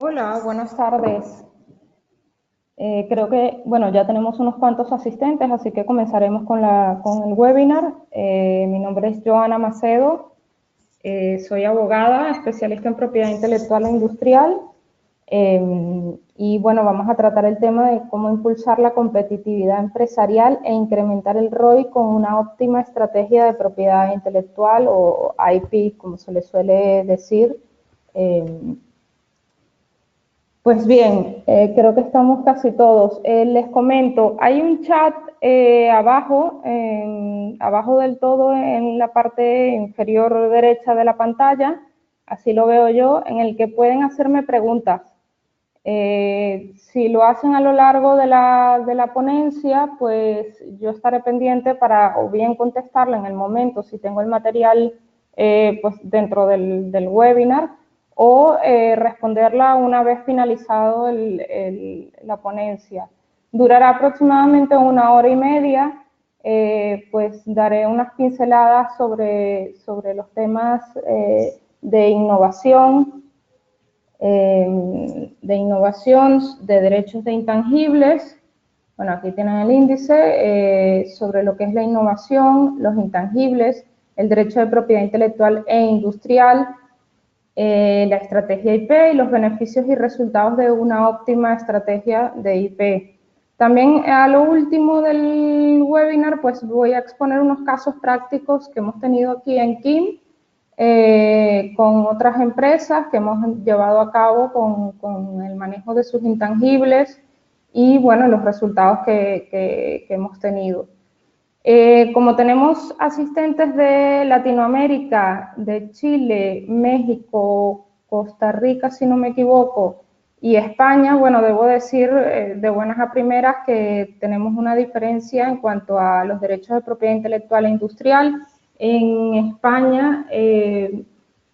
Hola, buenas tardes. Creo que, bueno, ya tenemos unos cuantos asistentes, así que comenzaremos con el webinar. Mi nombre es Joana Macedo, soy abogada, especialista en propiedad intelectual e industrial. Y bueno, vamos a tratar el tema de cómo impulsar la competitividad empresarial e incrementar el ROI con una óptima estrategia de propiedad intelectual o IP, como se le suele decir. Pues bien, creo que estamos casi todos. Les comento, hay un chat abajo, abajo del todo en la parte inferior derecha de la pantalla, así lo veo yo, en el que pueden hacerme preguntas. Si lo hacen a lo largo de la ponencia, pues yo estaré pendiente para o bien contestarle en el momento, si tengo el material pues dentro del webinar, o responderla una vez finalizado la ponencia. Durará aproximadamente 1 hora y media, pues daré unas pinceladas sobre los temas de innovación, de derechos de intangibles. Bueno, aquí tienen el índice sobre lo que es la innovación, los intangibles, el derecho de propiedad intelectual e industrial, la estrategia IP y los beneficios y resultados de una óptima estrategia de IP. También a lo último del webinar, pues voy a exponer unos casos prácticos que hemos tenido aquí en KIM, con otras empresas que hemos llevado a cabo con el manejo de sus intangibles y, bueno, los resultados que hemos tenido. Como tenemos asistentes de Latinoamérica, de Chile, México, Costa Rica, si no me equivoco, y España, bueno, debo decir de buenas a primeras que tenemos una diferencia en cuanto a los derechos de propiedad intelectual e industrial. En España,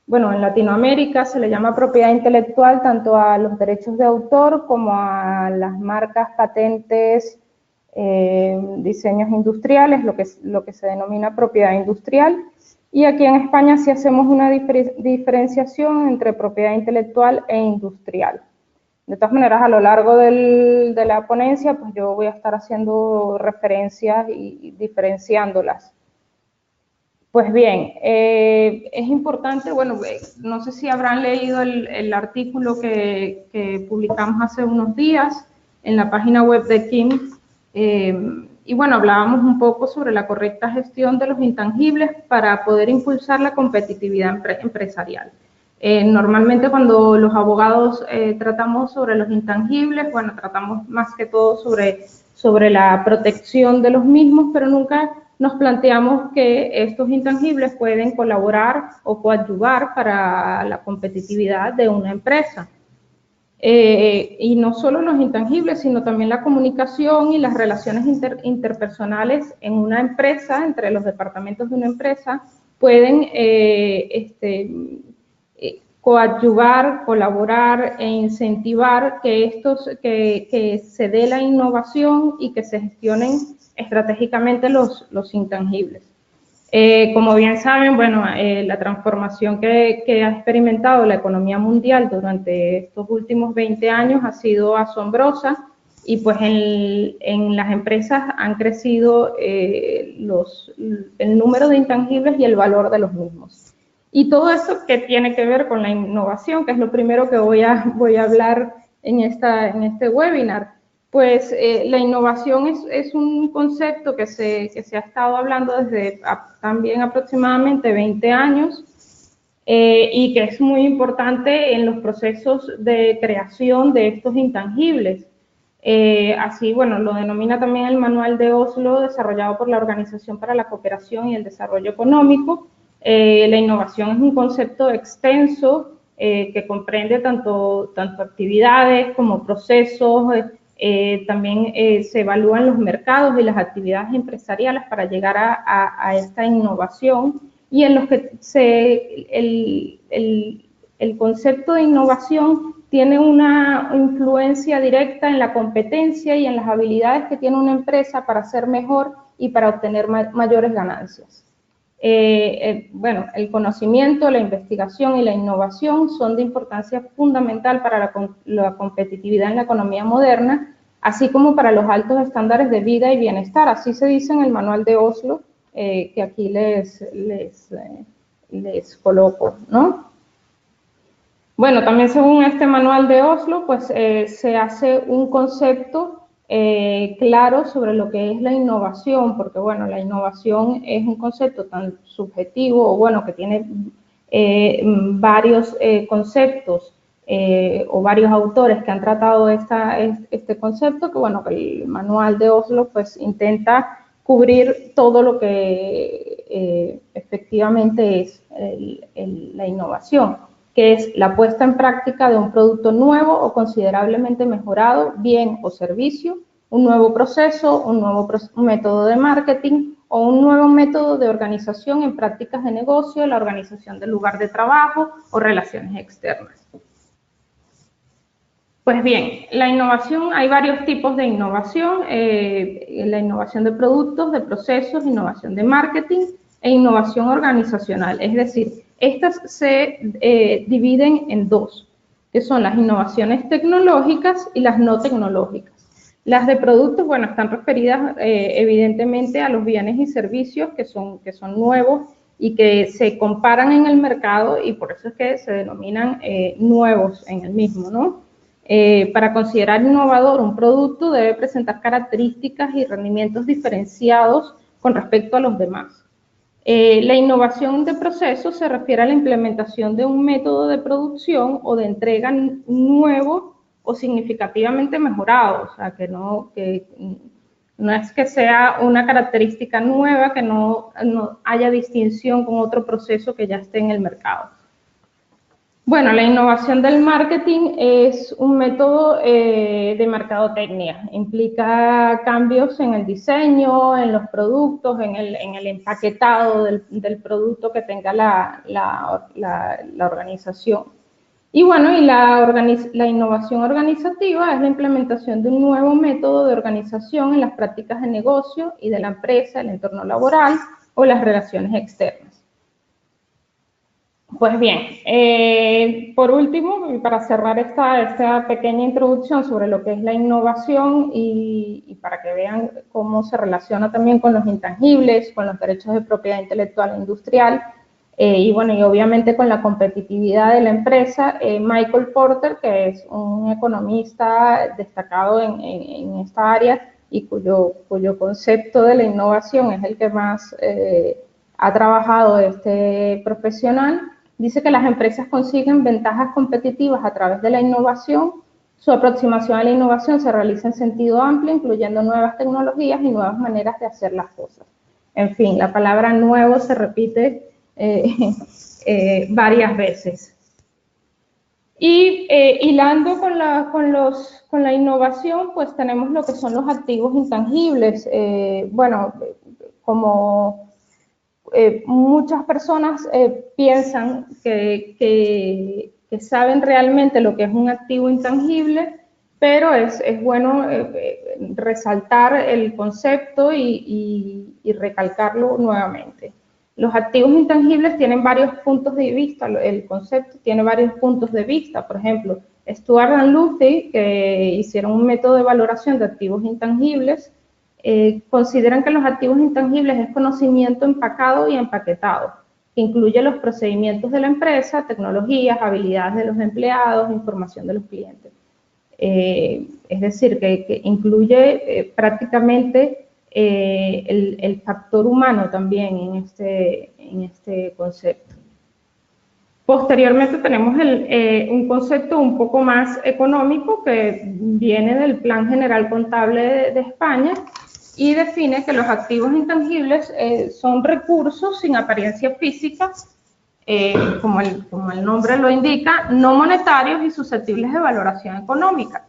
bueno, en Latinoamérica se le llama propiedad intelectual tanto a los derechos de autor como a las marcas, patentes, diseños industriales, lo que se denomina propiedad industrial. Y aquí en España sí hacemos una diferenciación entre propiedad intelectual e industrial. De todas maneras, a lo largo de la ponencia, pues yo voy a estar haciendo referencias y diferenciándolas. Pues bien, es importante, bueno, no sé si habrán leído el artículo que publicamos hace unos días en la página web de KIM, y bueno, hablábamos un poco sobre la correcta gestión de los intangibles para poder impulsar la competitividad empresarial. Normalmente cuando los abogados tratamos sobre los intangibles, bueno, tratamos más que todo sobre la protección de los mismos, pero nunca nos planteamos que estos intangibles pueden colaborar o coadyuvar para la competitividad de una empresa. Y no solo los intangibles, sino también la comunicación y las relaciones interpersonales en una empresa, entre los departamentos de una empresa, pueden coadyuvar, colaborar e incentivar que se dé la innovación y que se gestionen estratégicamente los intangibles. Como bien saben, bueno, la transformación que ha experimentado la economía mundial durante estos últimos 20 años ha sido asombrosa, y pues en las empresas han crecido el número de intangibles y el valor de los mismos. Y todo eso que tiene que ver con la innovación, que es lo primero que voy a hablar en este webinar. Pues la innovación es un concepto que se ha estado hablando desde también aproximadamente 20 años, y que es muy importante en los procesos de creación de estos intangibles. Así, bueno, lo denomina también el Manual de Oslo, desarrollado por la Organización para la Cooperación y el Desarrollo Económico. La innovación es un concepto extenso que comprende tanto actividades como procesos. También se evalúan los mercados y las actividades empresariales para llegar a esta innovación, y en los que el concepto de innovación tiene una influencia directa en la competencia y en las habilidades que tiene una empresa para ser mejor y para obtener mayores ganancias. bueno, el conocimiento, la investigación y la innovación son de importancia fundamental para la competitividad en la economía moderna, así como para los altos estándares de vida y bienestar. Así se dice en el Manual de Oslo, que aquí les coloco, ¿no? Bueno, también según este Manual de Oslo, pues se hace un concepto claro sobre lo que es la innovación, porque bueno, la innovación es un concepto tan subjetivo, o bueno, que tiene varios conceptos o varios autores que han tratado este concepto, que bueno, que el Manual de Oslo pues intenta cubrir todo lo que efectivamente es la innovación, que es la puesta en práctica de un producto nuevo o considerablemente mejorado, bien o servicio, un nuevo proceso, un nuevo método de marketing o un nuevo método de organización en prácticas de negocio, la organización del lugar de trabajo o relaciones externas. Pues bien, la innovación, hay varios tipos de innovación, la innovación de productos, de procesos, innovación de marketing e innovación organizacional. Es decir, estas se dividen en dos, que son las innovaciones tecnológicas y las no tecnológicas. Las de productos, bueno, están referidas evidentemente a los bienes y servicios que son nuevos y que se comparan en el mercado y por eso es que se denominan nuevos en el mismo, ¿no? Para considerar innovador un producto debe presentar características y rendimientos diferenciados con respecto a los demás. La innovación de procesos se refiere a la implementación de un método de producción o de entrega nuevo o significativamente mejorado, o sea, que no es que sea una característica nueva, que no haya distinción con otro proceso que ya esté en el mercado. Bueno, la innovación del marketing es un método de mercadotecnia. Implica cambios en el diseño, en los productos, en el empaquetado del producto que tenga la organización. Y bueno, la innovación organizativa es la implementación de un nuevo método de organización en las prácticas de negocio y de la empresa, el entorno laboral o las relaciones externas. Pues bien, por último, para cerrar esta pequeña introducción sobre lo que es la innovación y para que vean cómo se relaciona también con los intangibles, con los derechos de propiedad intelectual e industrial, y bueno, y obviamente con la competitividad de la empresa, Michael Porter, que es un economista destacado en esta área y cuyo concepto de la innovación es el que más ha trabajado este profesional, dice que las empresas consiguen ventajas competitivas a través de la innovación. Su aproximación a la innovación se realiza en sentido amplio, incluyendo nuevas tecnologías y nuevas maneras de hacer las cosas. En fin, la palabra nuevo se repite varias veces. Y hilando con la innovación, pues tenemos lo que son los activos intangibles. Bueno, como muchas personas piensan que saben realmente lo que es un activo intangible, pero es bueno resaltar el concepto y recalcarlo nuevamente. Los activos intangibles tienen varios puntos de vista, el concepto tiene varios puntos de vista. Por ejemplo, Stuart y Luthi, que hicieron un método de valoración de activos intangibles, consideran que los activos intangibles es conocimiento empacado y empaquetado, que incluye los procedimientos de la empresa, tecnologías, habilidades de los empleados, información de los clientes. Es decir, que incluye prácticamente el factor humano también en este concepto. Posteriormente tenemos un concepto un poco más económico que viene del Plan General Contable de España y define que los activos intangibles son recursos sin apariencia física, como el nombre lo indica, no monetarios y susceptibles de valoración económica.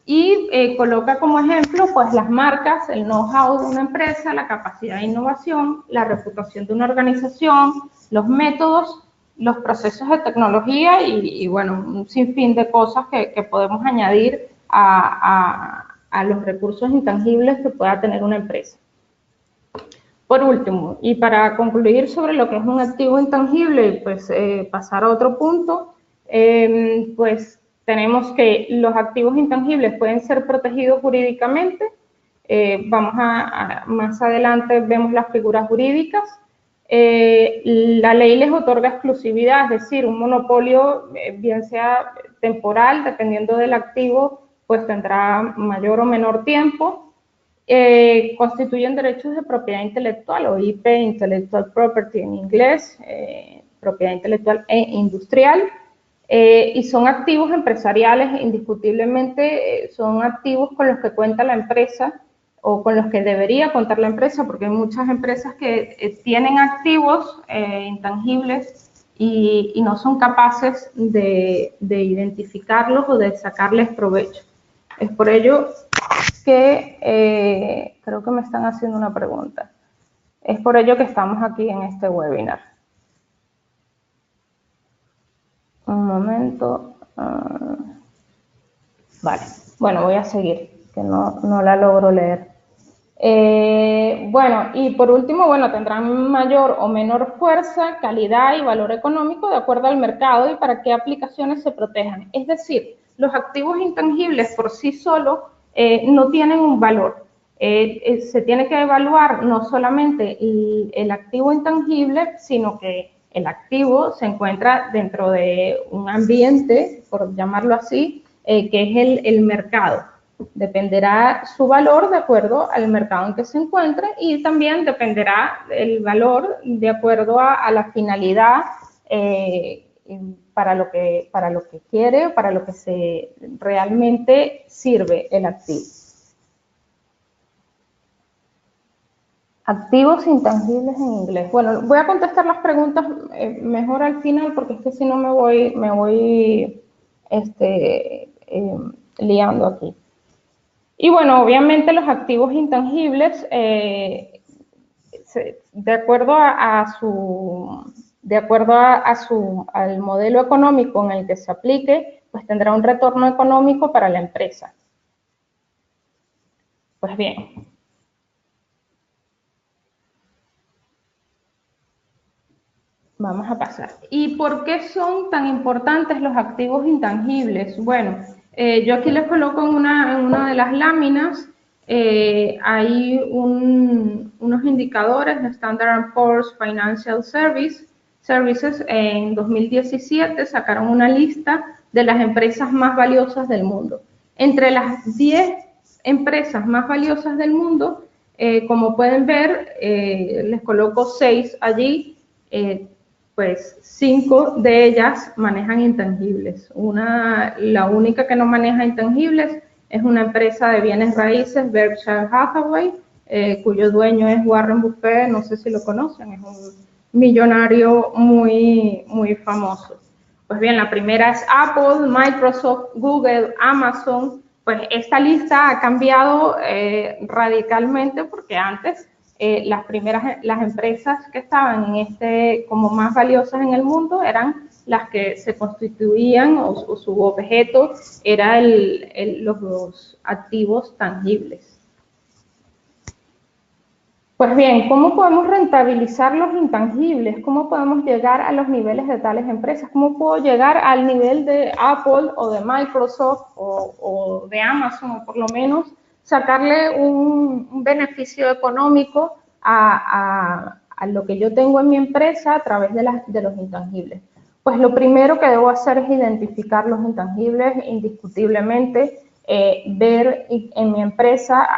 Y coloca como ejemplo pues las marcas, el know-how de una empresa, la capacidad de innovación, la reputación de una organización, los métodos, los procesos de tecnología y bueno, un sinfín de cosas que podemos añadir a los recursos intangibles que pueda tener una empresa. Por último, y para concluir sobre lo que es un activo intangible y pues pasar a otro punto, pues tenemos que los activos intangibles pueden ser protegidos jurídicamente. Más adelante vemos las figuras jurídicas. La ley les otorga exclusividad, es decir, un monopolio, bien sea temporal, dependiendo del activo, pues tendrá mayor o menor tiempo. Constituyen derechos de propiedad intelectual o IP, Intellectual Property en inglés, propiedad intelectual e industrial, y son activos empresariales, indiscutiblemente son activos con los que cuenta la empresa o con los que debería contar la empresa, porque hay muchas empresas que tienen activos intangibles y no son capaces de identificarlos o de sacarles provecho. Es por ello que creo que me están haciendo una pregunta. Es por ello que estamos aquí en este webinar. Un momento. Vale, bueno, voy a seguir, que no la logro leer. Bueno, y por último, bueno, tendrán mayor o menor fuerza, calidad y valor económico de acuerdo al mercado y para qué aplicaciones se protejan. Es decir, los activos intangibles por sí solos no tienen un valor. Se tiene que evaluar no solamente el activo intangible, sino que el activo se encuentra dentro de un ambiente, por llamarlo así, que es el mercado. Dependerá su valor de acuerdo al mercado en que se encuentre y también dependerá el valor de acuerdo a la finalidad para lo que quiere, para lo que realmente sirve el activo. Activos intangibles en inglés. Bueno, voy a contestar las preguntas mejor al final porque es que si no me voy liando aquí. Y bueno, obviamente los activos intangibles, de acuerdo al modelo económico en el que se aplique, pues tendrá un retorno económico para la empresa. Pues bien. Vamos a pasar. ¿Y por qué son tan importantes los activos intangibles? Bueno, yo aquí les coloco en una de las láminas, hay unos indicadores de Standard & Poor's Financial Services. En 2017 sacaron una lista de las empresas más valiosas del mundo. Entre las 10 empresas más valiosas del mundo, como pueden ver, les coloco 6 allí, pues 5 de ellas manejan intangibles. La única que no maneja intangibles es una empresa de bienes raíces, Berkshire Hathaway, cuyo dueño es Warren Buffett, no sé si lo conocen, es un millonario muy famoso. Pues bien, la primera es Apple, Microsoft, Google, Amazon. Pues esta lista ha cambiado radicalmente porque antes las empresas que estaban como más valiosas en el mundo eran las que se constituían o su objeto era los activos tangibles. Pues bien, ¿cómo podemos rentabilizar los intangibles? ¿Cómo podemos llegar a los niveles de tales empresas? ¿Cómo puedo llegar al nivel de Apple o de Microsoft o de Amazon, o por lo menos sacarle un beneficio económico a lo que yo tengo en mi empresa a través de los intangibles? Pues lo primero que debo hacer es identificar los intangibles indiscutiblemente, ver en mi empresa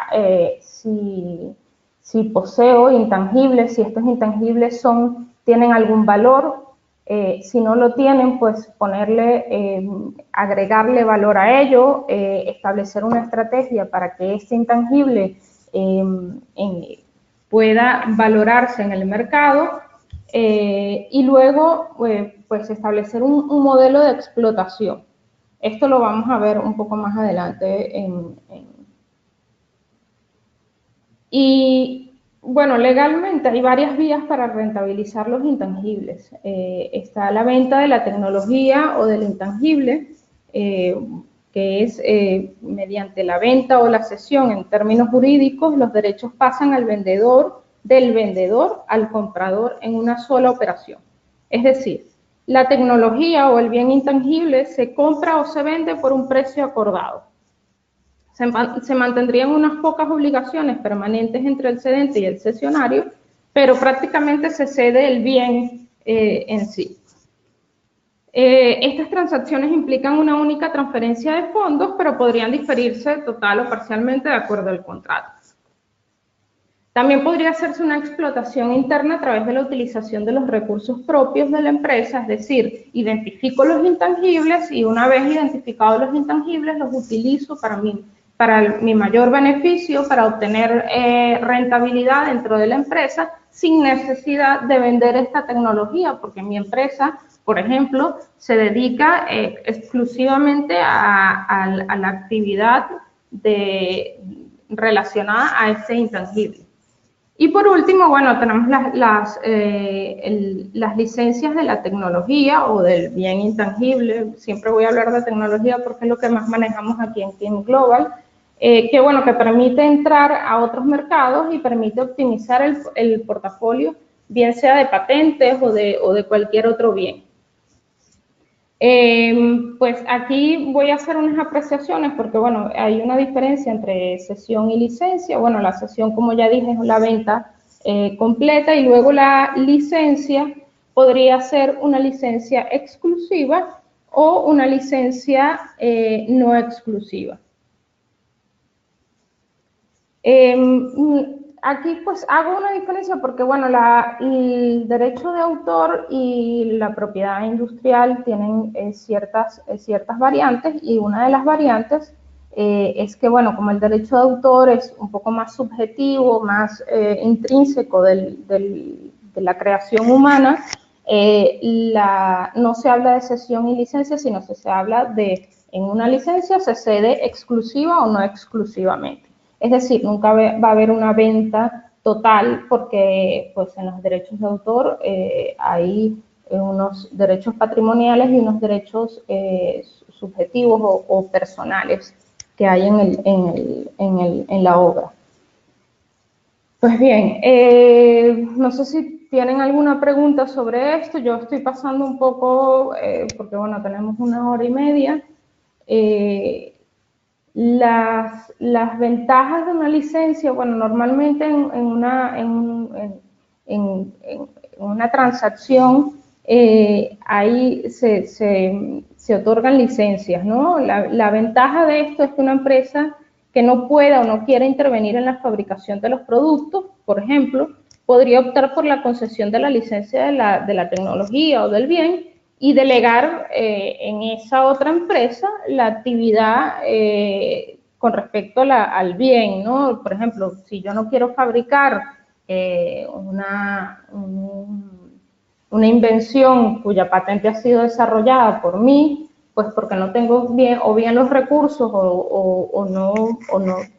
si poseo intangibles, si estos intangibles tienen algún valor. Si no lo tienen, pues agregarle valor a ello, establecer una estrategia para que este intangible pueda valorarse en el mercado, y luego pues establecer un modelo de explotación. Esto lo vamos a ver un poco más adelante Y bueno, legalmente hay varias vías para rentabilizar los intangibles. Está la venta de la tecnología o del intangible, que es mediante la venta o la cesión. En términos jurídicos, los derechos pasan al vendedor del vendedor al comprador en una sola operación. Es decir, la tecnología o el bien intangible se compra o se vende por un precio acordado. Se mantendrían unas pocas obligaciones permanentes entre el cedente y el cesionario, pero prácticamente se cede el bien en sí. Estas transacciones implican una única transferencia de fondos, pero podrían diferirse total o parcialmente de acuerdo al contrato. También podría hacerse una explotación interna a través de la utilización de los recursos propios de la empresa, es decir, identifico los intangibles y una vez identificados los intangibles los utilizo para mi mayor beneficio, para obtener rentabilidad dentro de la empresa sin necesidad de vender esta tecnología, porque mi empresa, por ejemplo, se dedica exclusivamente a la actividad relacionada a este intangible. Y por último, bueno, tenemos las licencias de la tecnología o del bien intangible. Siempre voy a hablar de tecnología porque es lo que más manejamos aquí en Team Global, que bueno, que permite entrar a otros mercados y permite optimizar el portafolio, bien sea de patentes o de cualquier otro bien. Pues aquí voy a hacer unas apreciaciones porque, bueno, hay una diferencia entre cesión y licencia. Bueno, la cesión, como ya dije, es la venta completa y luego la licencia podría ser una licencia exclusiva o una licencia no exclusiva. Aquí pues hago una diferencia porque, bueno, el derecho de autor y la propiedad industrial tienen ciertas variantes, y una de las variantes es que, bueno, como el derecho de autor es un poco más subjetivo, más intrínseco de la creación humana, no se habla de cesión y licencia, sino que se habla de, en una licencia se cede exclusiva o no exclusivamente. Es decir, nunca va a haber una venta total porque pues, en los derechos de autor hay unos derechos patrimoniales y unos derechos subjetivos o personales que hay en la obra. Pues bien, no sé si tienen alguna pregunta sobre esto. Yo estoy pasando un poco, porque bueno, tenemos 1 hora y media. Las ventajas de una licencia, bueno, normalmente en una transacción ahí se otorgan licencias, ¿no? La ventaja de esto es que una empresa que no pueda o no quiera intervenir en la fabricación de los productos, por ejemplo, podría optar por la concesión de la licencia de la tecnología o del bien y delegar en esa otra empresa la actividad con respecto al bien, ¿no? Por ejemplo, si yo no quiero fabricar una invención cuya patente ha sido desarrollada por mí, pues porque no tengo bien los recursos o no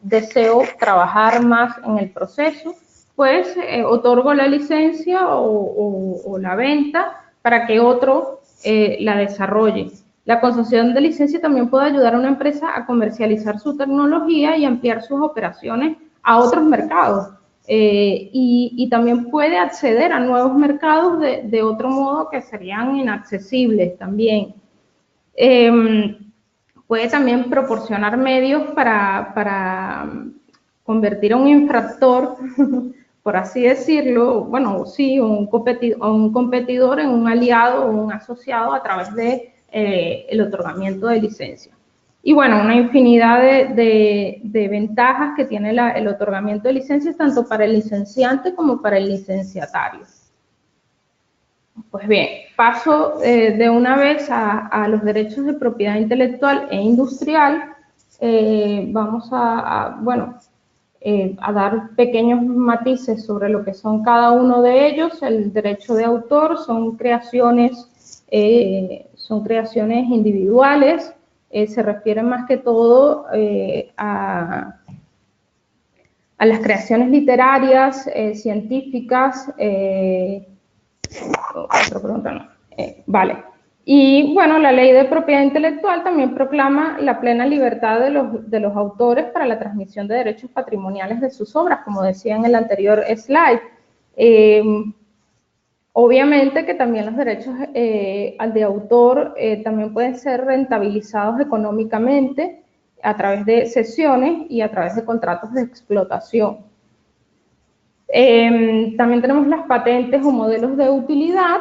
deseo trabajar más en el proceso, pues otorgo la licencia o la venta para que otro la desarrolle. La concesión de licencia también puede ayudar a una empresa a comercializar su tecnología y ampliar sus operaciones a otros mercados. Y también puede acceder a nuevos mercados de otro modo que serían inaccesibles también. Puede también proporcionar medios para convertir a un infractor, por así decirlo, bueno, sí, un competidor en un aliado o un asociado a través de el otorgamiento de licencia. Y bueno, una infinidad de ventajas que tiene el otorgamiento de licencias tanto para el licenciante como para el licenciatario. Pues bien, paso de una vez a los derechos de propiedad intelectual e industrial. Vamos a dar pequeños matices sobre lo que son cada uno de ellos. El derecho de autor son creaciones individuales, se refiere más que todo a las creaciones literarias, científicas, otra pregunta no. Vale. Y bueno, la ley de propiedad intelectual también proclama la plena libertad de los autores para la transmisión de derechos patrimoniales de sus obras, como decía en el anterior slide. Obviamente que también los derechos de autor también pueden ser rentabilizados económicamente a través de cesiones y a través de contratos de explotación. También tenemos las patentes o modelos de utilidad,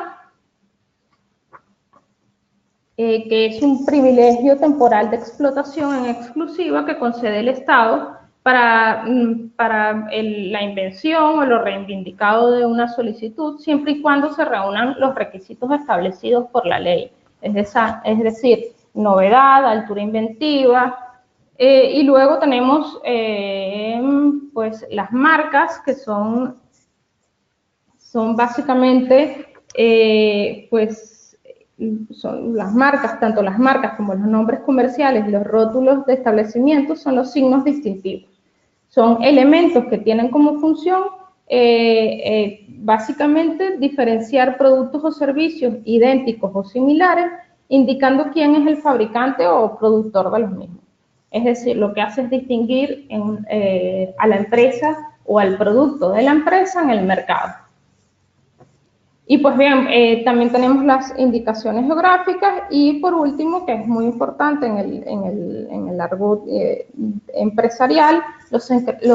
que es un privilegio temporal de explotación en exclusiva que concede el Estado para la invención o lo reivindicado de una solicitud, siempre y cuando se reúnan los requisitos establecidos por la ley. Es decir, novedad, altura inventiva. Y luego tenemos pues las marcas, que son básicamente pues son las marcas, tanto las marcas como los nombres comerciales y los rótulos de establecimientos son los signos distintivos. Son elementos que tienen como función básicamente diferenciar productos o servicios idénticos o similares, indicando quién es el fabricante o productor de los mismos. Es decir, lo que hace es distinguir a la empresa o al producto de la empresa en el mercado. Y pues bien, también tenemos las indicaciones geográficas y por último, que es muy importante en el argot empresarial, los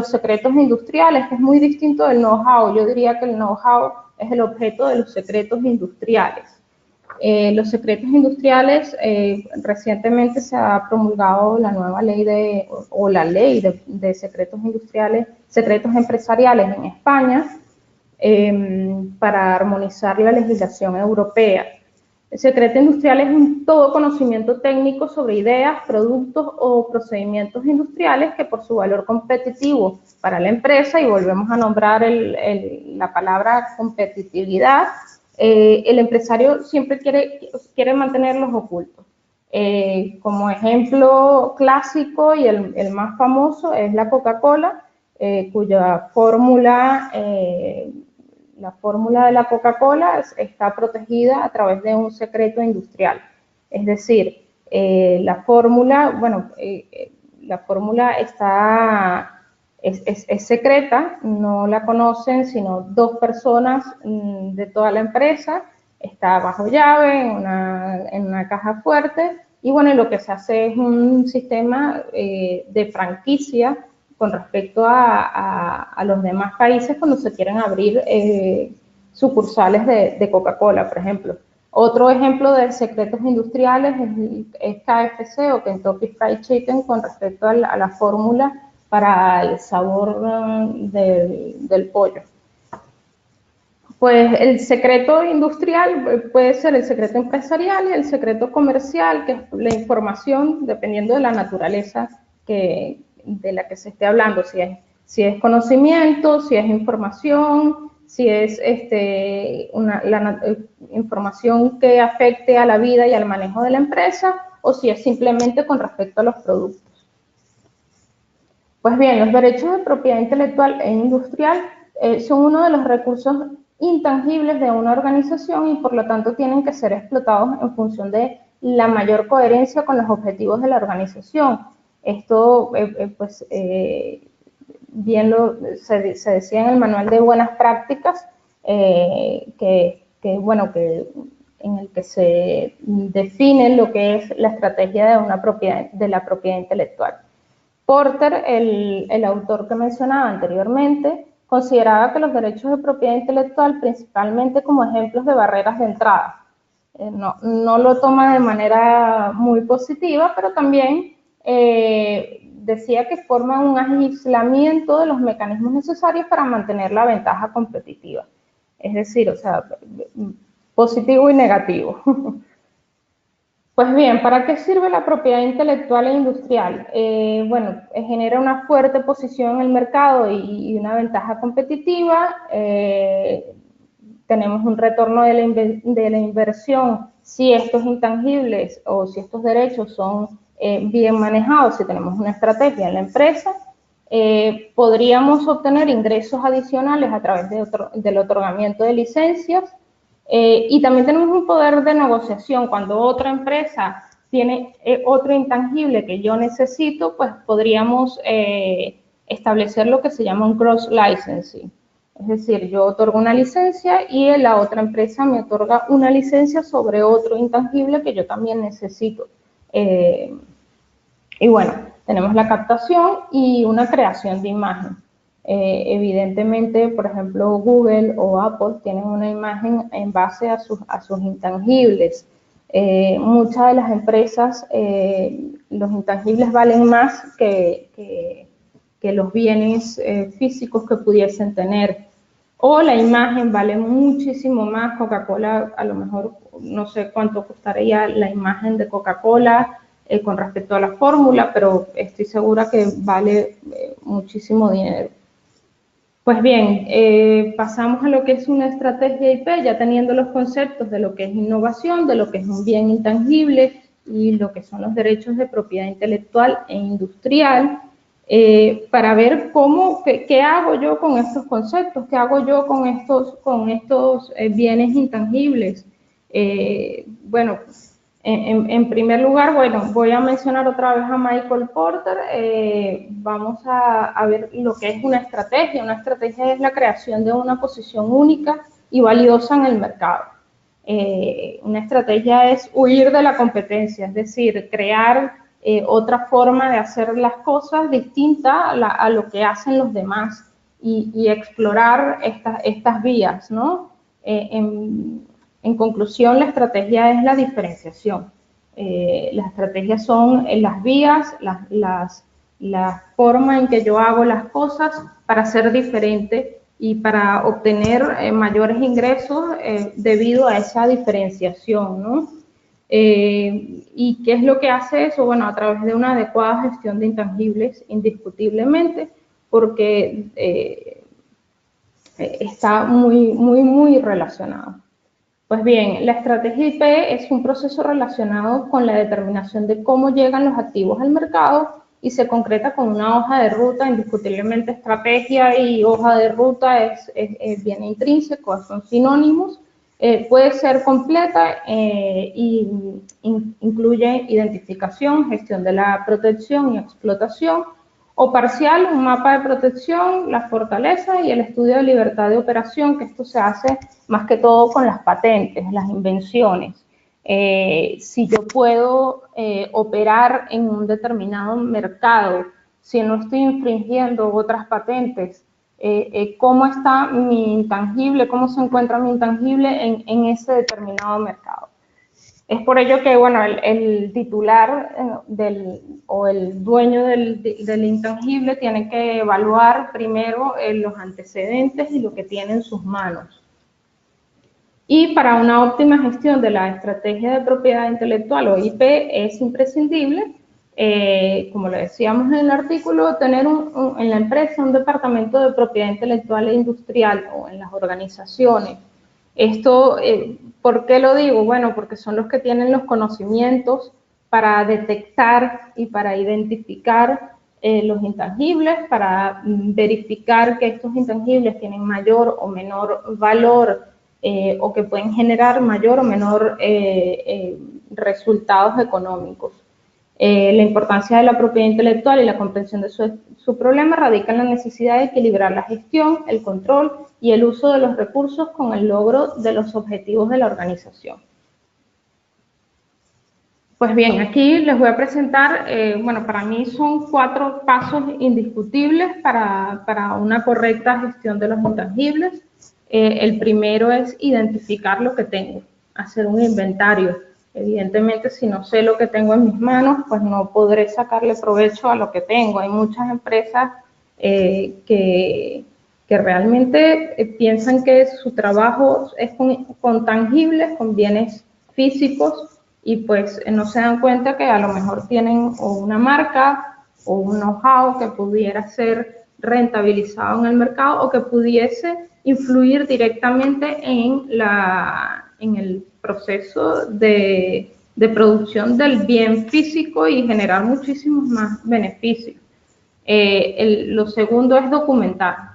secretos industriales, que es muy distinto del know-how. Yo diría que el know-how es el objeto de los secretos industriales. Los secretos industriales, recientemente se ha promulgado la nueva ley la ley de secretos industriales, secretos empresariales en España, para armonizar la legislación europea. El secreto industrial es todo conocimiento técnico sobre ideas, productos o procedimientos industriales que por su valor competitivo para la empresa, y volvemos a nombrar la palabra competitividad, el empresario siempre quiere mantenerlos ocultos. Como ejemplo clásico y el más famoso es la Coca-Cola, cuya fórmula, la fórmula de la Coca-Cola está protegida a través de un secreto industrial. Es decir, la fórmula, bueno, la fórmula es secreta, no la conocen sino 2 personas de toda la empresa, está bajo llave, en una caja fuerte, y bueno, lo que se hace es un sistema de franquicia con respecto a los demás países cuando se quieren abrir sucursales de Coca-Cola, por ejemplo. Otro ejemplo de secretos industriales es KFC o Kentucky Fried Chicken con respecto a la fórmula para el sabor del pollo. Pues el secreto industrial puede ser el secreto empresarial y el secreto comercial, que es la información dependiendo de la naturaleza de la que se esté hablando, si es conocimiento, si es información, si es información que afecte a la vida y al manejo de la empresa, o si es simplemente con respecto a los productos. Pues bien, los derechos de propiedad intelectual e industrial son uno de los recursos intangibles de una organización y por lo tanto tienen que ser explotados en función de la mayor coherencia con los objetivos de la organización. Esto, bien se decía en el manual de buenas prácticas, en el que se define lo que es la estrategia de la propiedad intelectual. Porter, el autor que mencionaba anteriormente, consideraba que los derechos de propiedad intelectual principalmente como ejemplos de barreras de entrada. No lo toma de manera muy positiva, pero también decía que forman un aislamiento de los mecanismos necesarios para mantener la ventaja competitiva. Es decir, o sea, positivo y negativo. Pues bien, ¿para qué sirve la propiedad intelectual e industrial? Bueno, genera una fuerte posición en el mercado y una ventaja competitiva. Tenemos un retorno de la inversión si estos intangibles o si estos derechos son bien manejados, si tenemos una estrategia en la empresa. Podríamos obtener ingresos adicionales a través del otorgamiento de licencias. Y también tenemos un poder de negociación. Cuando otra empresa tiene otro intangible que yo necesito, pues podríamos establecer lo que se llama un cross-licensing. Es decir, yo otorgo una licencia y la otra empresa me otorga una licencia sobre otro intangible que yo también necesito. Y bueno, tenemos la captación y una creación de imagen. Evidentemente, por ejemplo, Google o Apple tienen una imagen en base a sus intangibles. Muchas de las empresas, los intangibles valen más que los bienes físicos que pudiesen tener. O la imagen vale muchísimo más. Coca-Cola, a lo mejor no sé cuánto costaría la imagen de Coca-Cola con respecto a la fórmula, pero estoy segura que vale muchísimo dinero. Pues bien, pasamos a lo que es una estrategia IP, ya teniendo los conceptos de lo que es innovación, de lo que es un bien intangible y lo que son los derechos de propiedad intelectual e industrial, para ver qué hago yo con estos conceptos, qué hago yo con estos bienes intangibles. Bueno, en primer lugar, bueno, voy a mencionar otra vez a Michael Porter. Vamos a ver lo que es una estrategia. Una estrategia es la creación de una posición única y valiosa en el mercado. Una estrategia es huir de la competencia, es decir, crear otra forma de hacer las cosas distinta a lo que hacen los demás y explorar estas vías, ¿no? En conclusión, la estrategia es la diferenciación. Las estrategias son las vías, la forma en que yo hago las cosas para ser diferente y para obtener mayores ingresos debido a esa diferenciación, ¿no? ¿Y qué es lo que hace eso? Bueno, a través de una adecuada gestión de intangibles, indiscutiblemente, porque está muy relacionado. Pues bien, la estrategia IP es un proceso relacionado con la determinación de cómo llegan los activos al mercado y se concreta con una hoja de ruta. Indiscutiblemente, estrategia y hoja de ruta es bien intrínseco, son sinónimos. Puede ser completa y incluye identificación, gestión de la protección y explotación, o parcial, un mapa de protección, las fortalezas y el estudio de libertad de operación, que esto se hace más que todo con las patentes, las invenciones. Si yo puedo operar en un determinado mercado, si no estoy infringiendo otras patentes, cómo está mi intangible, cómo se encuentra mi intangible en ese determinado mercado. Es por ello que, bueno, el titular o el dueño del intangible tiene que evaluar primero los antecedentes y lo que tiene en sus manos. Y para una óptima gestión de la estrategia de propiedad intelectual o IP es imprescindible, como lo decíamos en el artículo, tener en la empresa un departamento de propiedad intelectual e industrial o en las organizaciones. Esto, ¿por qué lo digo? Bueno, porque son los que tienen los conocimientos para detectar y para identificar los intangibles, para verificar que estos intangibles tienen mayor o menor valor o que pueden generar mayor o menor resultados económicos. La importancia de la propiedad intelectual y la comprensión de su problema radica en la necesidad de equilibrar la gestión, el control y el uso de los recursos con el logro de los objetivos de la organización. Pues bien, aquí les voy a presentar, bueno, para mí son 4 pasos indiscutibles para una correcta gestión de los intangibles. El primero es identificar lo que tengo, hacer un inventario. Evidentemente, si no sé lo que tengo en mis manos, pues no podré sacarle provecho a lo que tengo. Hay muchas empresas que realmente piensan que su trabajo es con tangibles, con bienes físicos, y pues no se dan cuenta que a lo mejor tienen o una marca o un know-how que pudiera ser rentabilizado en el mercado o que pudiese influir directamente en el proceso de producción del bien físico y generar muchísimos más beneficios. Lo segundo es documentar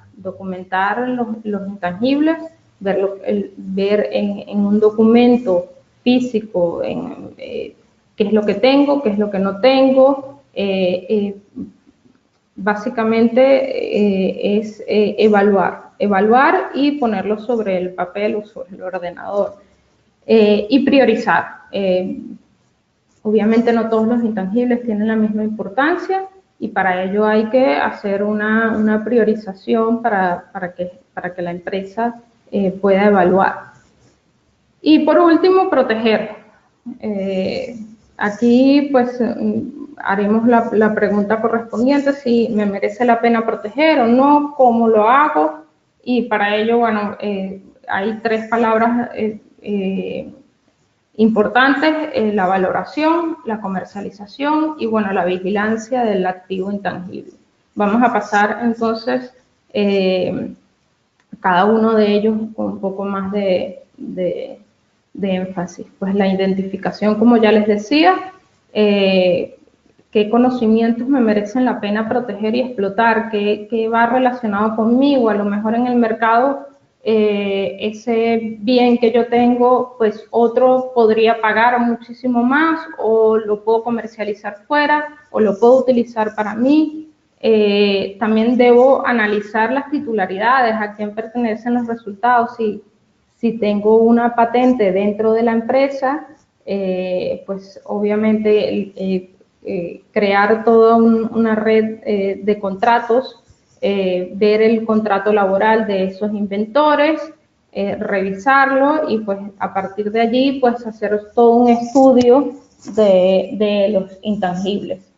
los intangibles, ver en un documento físico qué es lo que tengo, qué es lo que no tengo, básicamente es evaluar y ponerlo sobre el papel o sobre el ordenador. Y priorizar. Obviamente no todos los intangibles tienen la misma importancia y para ello hay que hacer una priorización para que la empresa pueda evaluar. Y por último, proteger. Aquí pues haremos la pregunta correspondiente, si me merece la pena proteger o no, cómo lo hago, y para ello, bueno, hay tres palabras importantes: la valoración, la comercialización y, bueno, la vigilancia del activo intangible. Vamos a pasar entonces cada uno de ellos con un poco más de énfasis. Pues la identificación, como ya les decía, qué conocimientos me merecen la pena proteger y explotar, qué va relacionado conmigo. A lo mejor en el mercado ese bien que yo tengo, pues otro podría pagar muchísimo más, o lo puedo comercializar fuera, o lo puedo utilizar para mí. También debo analizar las titularidades, a quién pertenecen los resultados. Si tengo una patente dentro de la empresa, pues obviamente crear toda una red de contratos, ver el contrato laboral de esos inventores, revisarlo y pues a partir de allí pues hacer todo un estudio de los intangibles.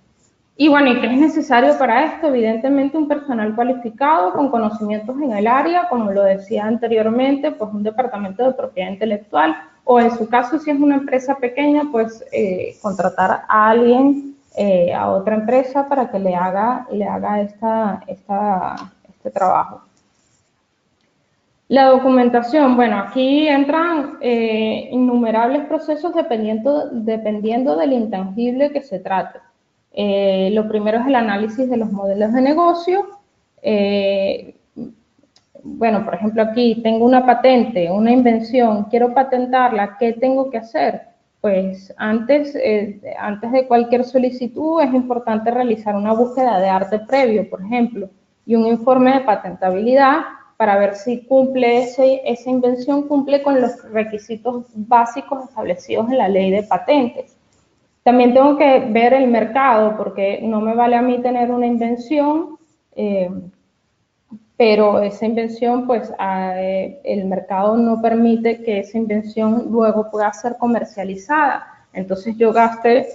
Y bueno, ¿y qué es necesario para esto? Evidentemente un personal cualificado con conocimientos en el área, como lo decía anteriormente, pues un departamento de propiedad intelectual, o en su caso, si es una empresa pequeña, pues contratar a alguien, a otra empresa para que le haga este trabajo. La documentación, bueno, aquí entran innumerables procesos dependiendo del intangible que se trate. Lo primero es el análisis de los modelos de negocio. Bueno, por ejemplo, aquí tengo una patente, una invención, quiero patentarla, ¿qué tengo que hacer? Pues antes de cualquier solicitud es importante realizar una búsqueda de arte previo, por ejemplo, y un informe de patentabilidad para ver si esa invención cumple con los requisitos básicos establecidos en la ley de patentes. También tengo que ver el mercado, porque no me vale a mí tener una invención, pero esa invención, pues el mercado no permite que esa invención luego pueda ser comercializada. Entonces yo gaste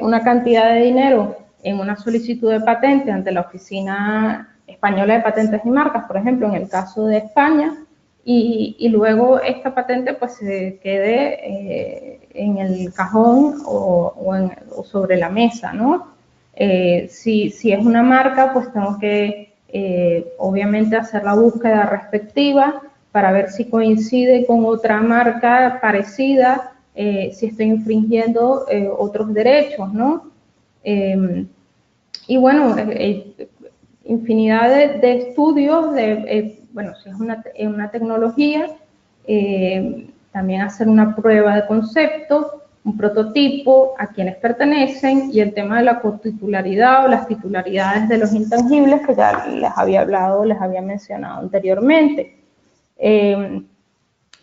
una cantidad de dinero en una solicitud de patente ante la Oficina Española de Patentes y Marcas, por ejemplo, en el caso de España, y luego esta patente pues se quede en el cajón o sobre la mesa, ¿no? Si es una marca, pues tengo que obviamente hacer la búsqueda respectiva para ver si coincide con otra marca parecida, si estoy infringiendo otros derechos, ¿no? Y bueno, infinidad de estudios, bueno, si es una tecnología, también hacer una prueba de concepto, un prototipo, a quienes pertenecen, y el tema de la cotitularidad o las titularidades de los intangibles que ya les había hablado, les había mencionado anteriormente. Es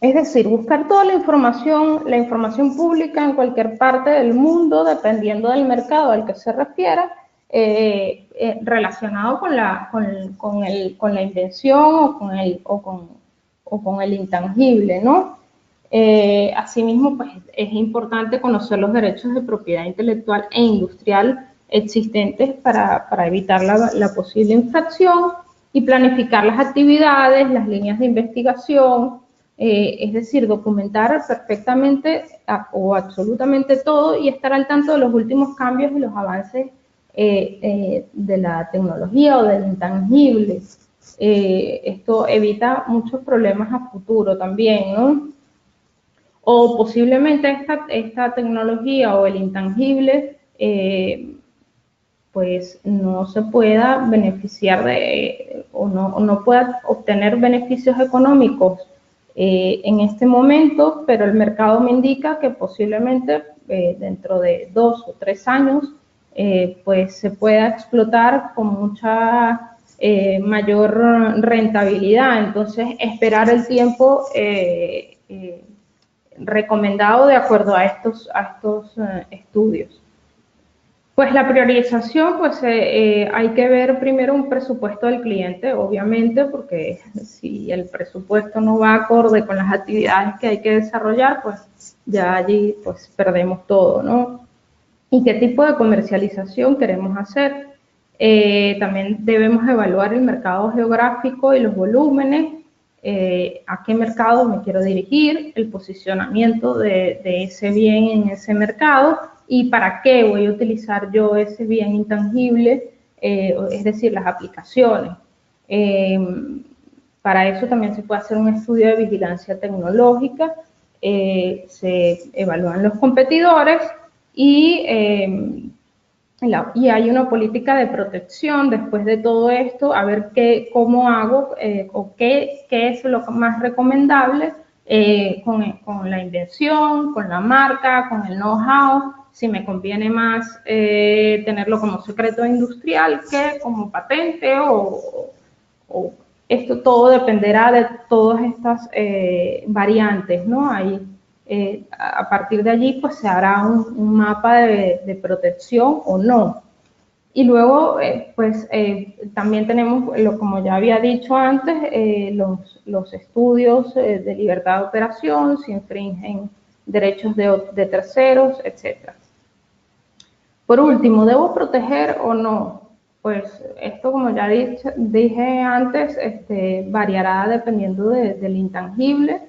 decir, buscar toda la información pública en cualquier parte del mundo, dependiendo del mercado al que se refiera, relacionado con la invención o con el intangible, ¿no? Asimismo, pues es importante conocer los derechos de propiedad intelectual e industrial existentes para evitar la posible infracción y planificar las actividades, las líneas de investigación, es decir, documentar perfectamente o absolutamente todo y estar al tanto de los últimos cambios y los avances de la tecnología o del intangible. Esto evita muchos problemas a futuro también, ¿no? O posiblemente esta tecnología o el intangible pues no se pueda beneficiar o no pueda obtener beneficios económicos en este momento, pero el mercado me indica que posiblemente dentro de 2 o 3 años pues se pueda explotar con mucha mayor rentabilidad. Entonces, esperar el tiempo recomendado de acuerdo a estos estudios. Pues la priorización, pues hay que ver primero un presupuesto del cliente, obviamente, porque si el presupuesto no va acorde con las actividades que hay que desarrollar, pues ya allí pues perdemos todo, ¿no? ¿Y qué tipo de comercialización queremos hacer? También debemos evaluar el mercado geográfico y los volúmenes, a qué mercado me quiero dirigir, el posicionamiento de ese bien en ese mercado y para qué voy a utilizar yo ese bien intangible, es decir, las aplicaciones. Para eso también se puede hacer un estudio de vigilancia tecnológica, se evalúan los competidores y hay una política de protección después de todo esto, a ver cómo hago o qué es lo más recomendable con la invención, con la marca, con el know-how, si me conviene más tenerlo como secreto industrial que como patente o esto todo dependerá de todas estas variantes, ¿no? A partir de allí, pues se hará un mapa de protección o no. Y luego, también tenemos, como ya había dicho antes, los estudios de libertad de operación, si infringen derechos de terceros, etc. Por último, ¿debo proteger o no? Pues esto, como ya dije antes, variará dependiendo del intangible,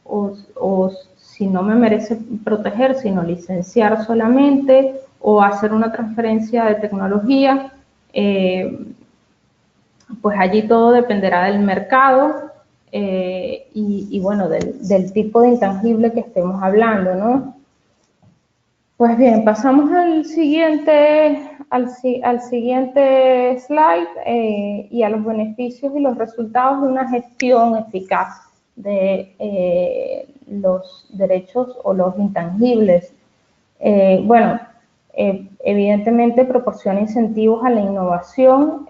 o si no me merece proteger, sino licenciar solamente, o hacer una transferencia de tecnología, pues allí todo dependerá del mercado y bueno, del tipo de intangible que estemos hablando, ¿no? Pues bien, pasamos al siguiente slide y a los beneficios y los resultados de una gestión eficaz de los derechos o los intangibles. Evidentemente proporciona incentivos a la innovación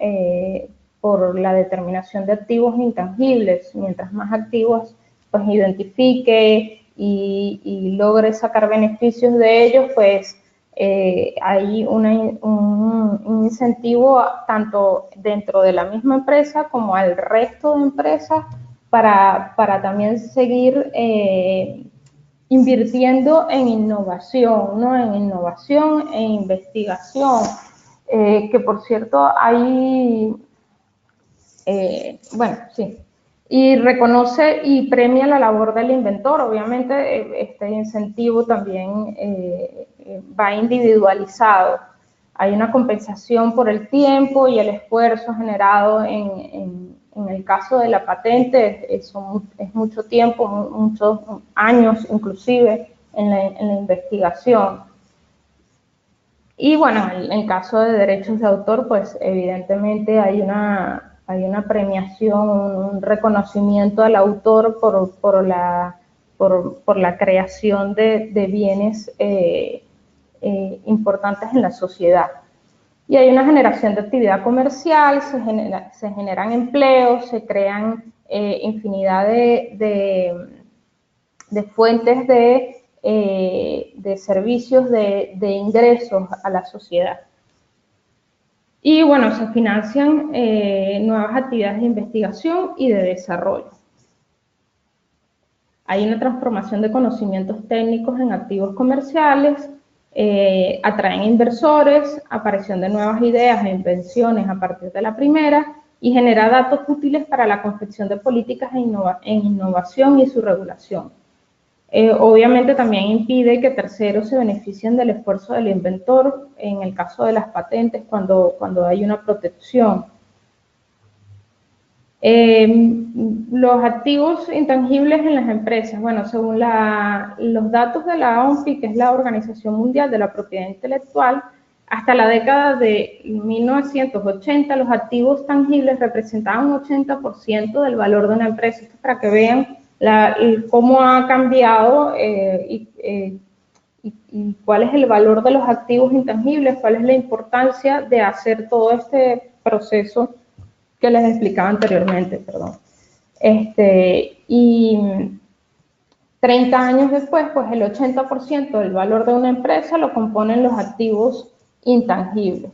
por la determinación de activos intangibles. Mientras más activos pues identifique y logre sacar beneficios de ellos, pues hay un incentivo tanto dentro de la misma empresa como al resto de empresas para también seguir invirtiendo en innovación, ¿no? En innovación e investigación, que por cierto hay, y reconoce y premia la labor del inventor. Obviamente este incentivo también va individualizado. Hay una compensación por el tiempo y el esfuerzo generado en el caso de la patente, es mucho tiempo, muchos años inclusive en la investigación. Y bueno, en caso de derechos de autor, pues evidentemente hay una premiación, un reconocimiento al autor por la creación de bienes importantes en la sociedad. Y hay una generación de actividad comercial, se generan empleos, se crean infinidad de fuentes de servicios de ingresos a la sociedad. Y bueno, se financian nuevas actividades de investigación y de desarrollo. Hay una transformación de conocimientos técnicos en activos comerciales, atraen inversores, aparición de nuevas ideas e invenciones a partir de la primera y genera datos útiles para la confección de políticas en innovación y su regulación. Obviamente también impide que terceros se beneficien del esfuerzo del inventor en el caso de las patentes cuando hay una protección. Los activos intangibles en las empresas. Bueno, según los datos de la OMPI, que es la Organización Mundial de la Propiedad Intelectual, hasta la década de 1980 los activos tangibles representaban un 80% del valor de una empresa. Esto es para que vean cómo ha cambiado y cuál es el valor de los activos intangibles, cuál es la importancia de hacer todo este proceso que les explicaba anteriormente, perdón. Y 30 años después, pues el 80% del valor de una empresa lo componen los activos intangibles.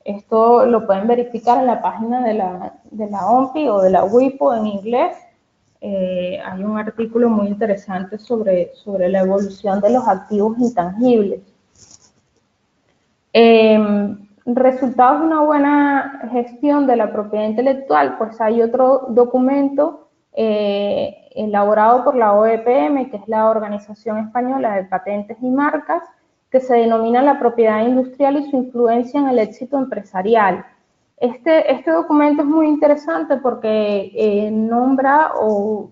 Esto lo pueden verificar en la página de la OMPI o de la WIPO en inglés. Hay un artículo muy interesante sobre la evolución de los activos intangibles. Resultados de una buena gestión de la propiedad intelectual, pues hay otro documento elaborado por la OEPM, que es la Organización Española de Patentes y Marcas, que se denomina la propiedad industrial y su influencia en el éxito empresarial. Este documento es muy interesante porque nombra o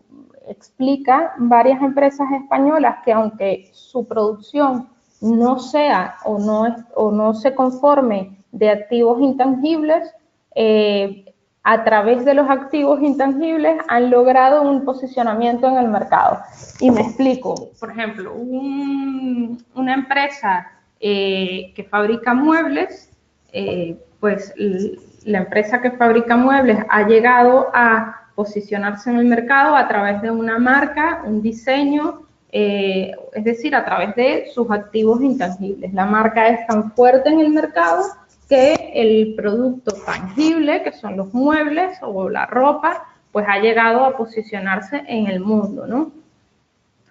explica varias empresas españolas que, aunque su producción no sea o no se conforme de activos intangibles, a través de los activos intangibles han logrado un posicionamiento en el mercado. Y me explico. Por ejemplo, una empresa que fabrica muebles, pues la empresa que fabrica muebles ha llegado a posicionarse en el mercado a través de una marca, un diseño, es decir, a través de sus activos intangibles. La marca es tan fuerte en el mercado que el producto tangible, que son los muebles o la ropa, pues ha llegado a posicionarse en el mundo, ¿no?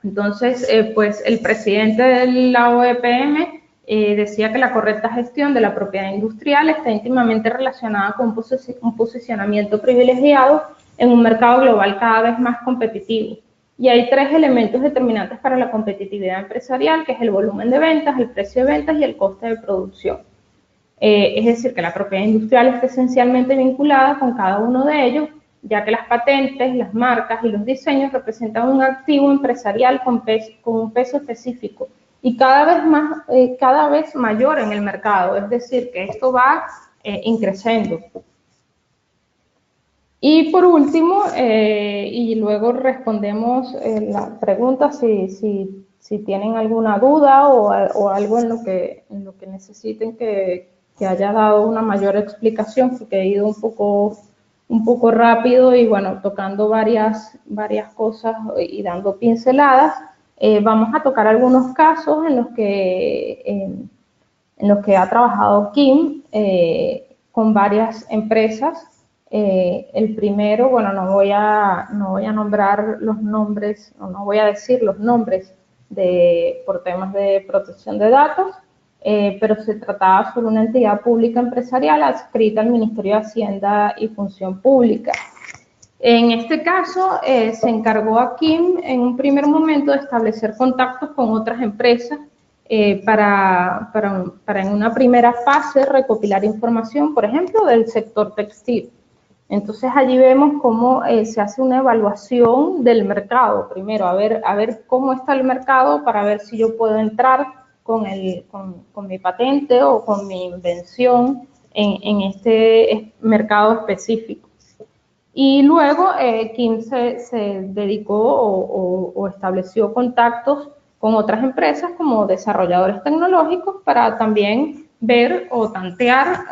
Entonces, pues el presidente de la OEPM decía que la correcta gestión de la propiedad industrial está íntimamente relacionada con un posicionamiento privilegiado en un mercado global cada vez más competitivo. Y hay 3 elementos determinantes para la competitividad empresarial, que es el volumen de ventas, el precio de ventas y el coste de producción. Es decir, que la propiedad industrial está esencialmente vinculada con cada uno de ellos, ya que las patentes, las marcas y los diseños representan un activo empresarial con un peso específico y cada vez mayor en el mercado, es decir, que esto va increciendo. Y por último, y luego respondemos la pregunta si tienen alguna duda o algo en lo que necesiten que haya dado una mayor explicación, porque he ido un poco rápido y bueno, tocando varias cosas y dando pinceladas. Vamos a tocar algunos casos en los que ha trabajado Kim con varias empresas. El primero, bueno, no voy a nombrar los nombres, no voy a decir los nombres por temas de protección de datos, pero se trataba sobre una entidad pública empresarial adscrita al Ministerio de Hacienda y Función Pública. En este caso, se encargó a Kim en un primer momento de establecer contactos con otras empresas para en una primera fase recopilar información, por ejemplo, del sector textil. Entonces allí vemos cómo se hace una evaluación del mercado, primero a ver cómo está el mercado para ver si yo puedo entrar con mi patente o con mi invención en este mercado específico. Y luego Kim se dedicó o estableció contactos con otras empresas como desarrolladores tecnológicos para también ver o tantear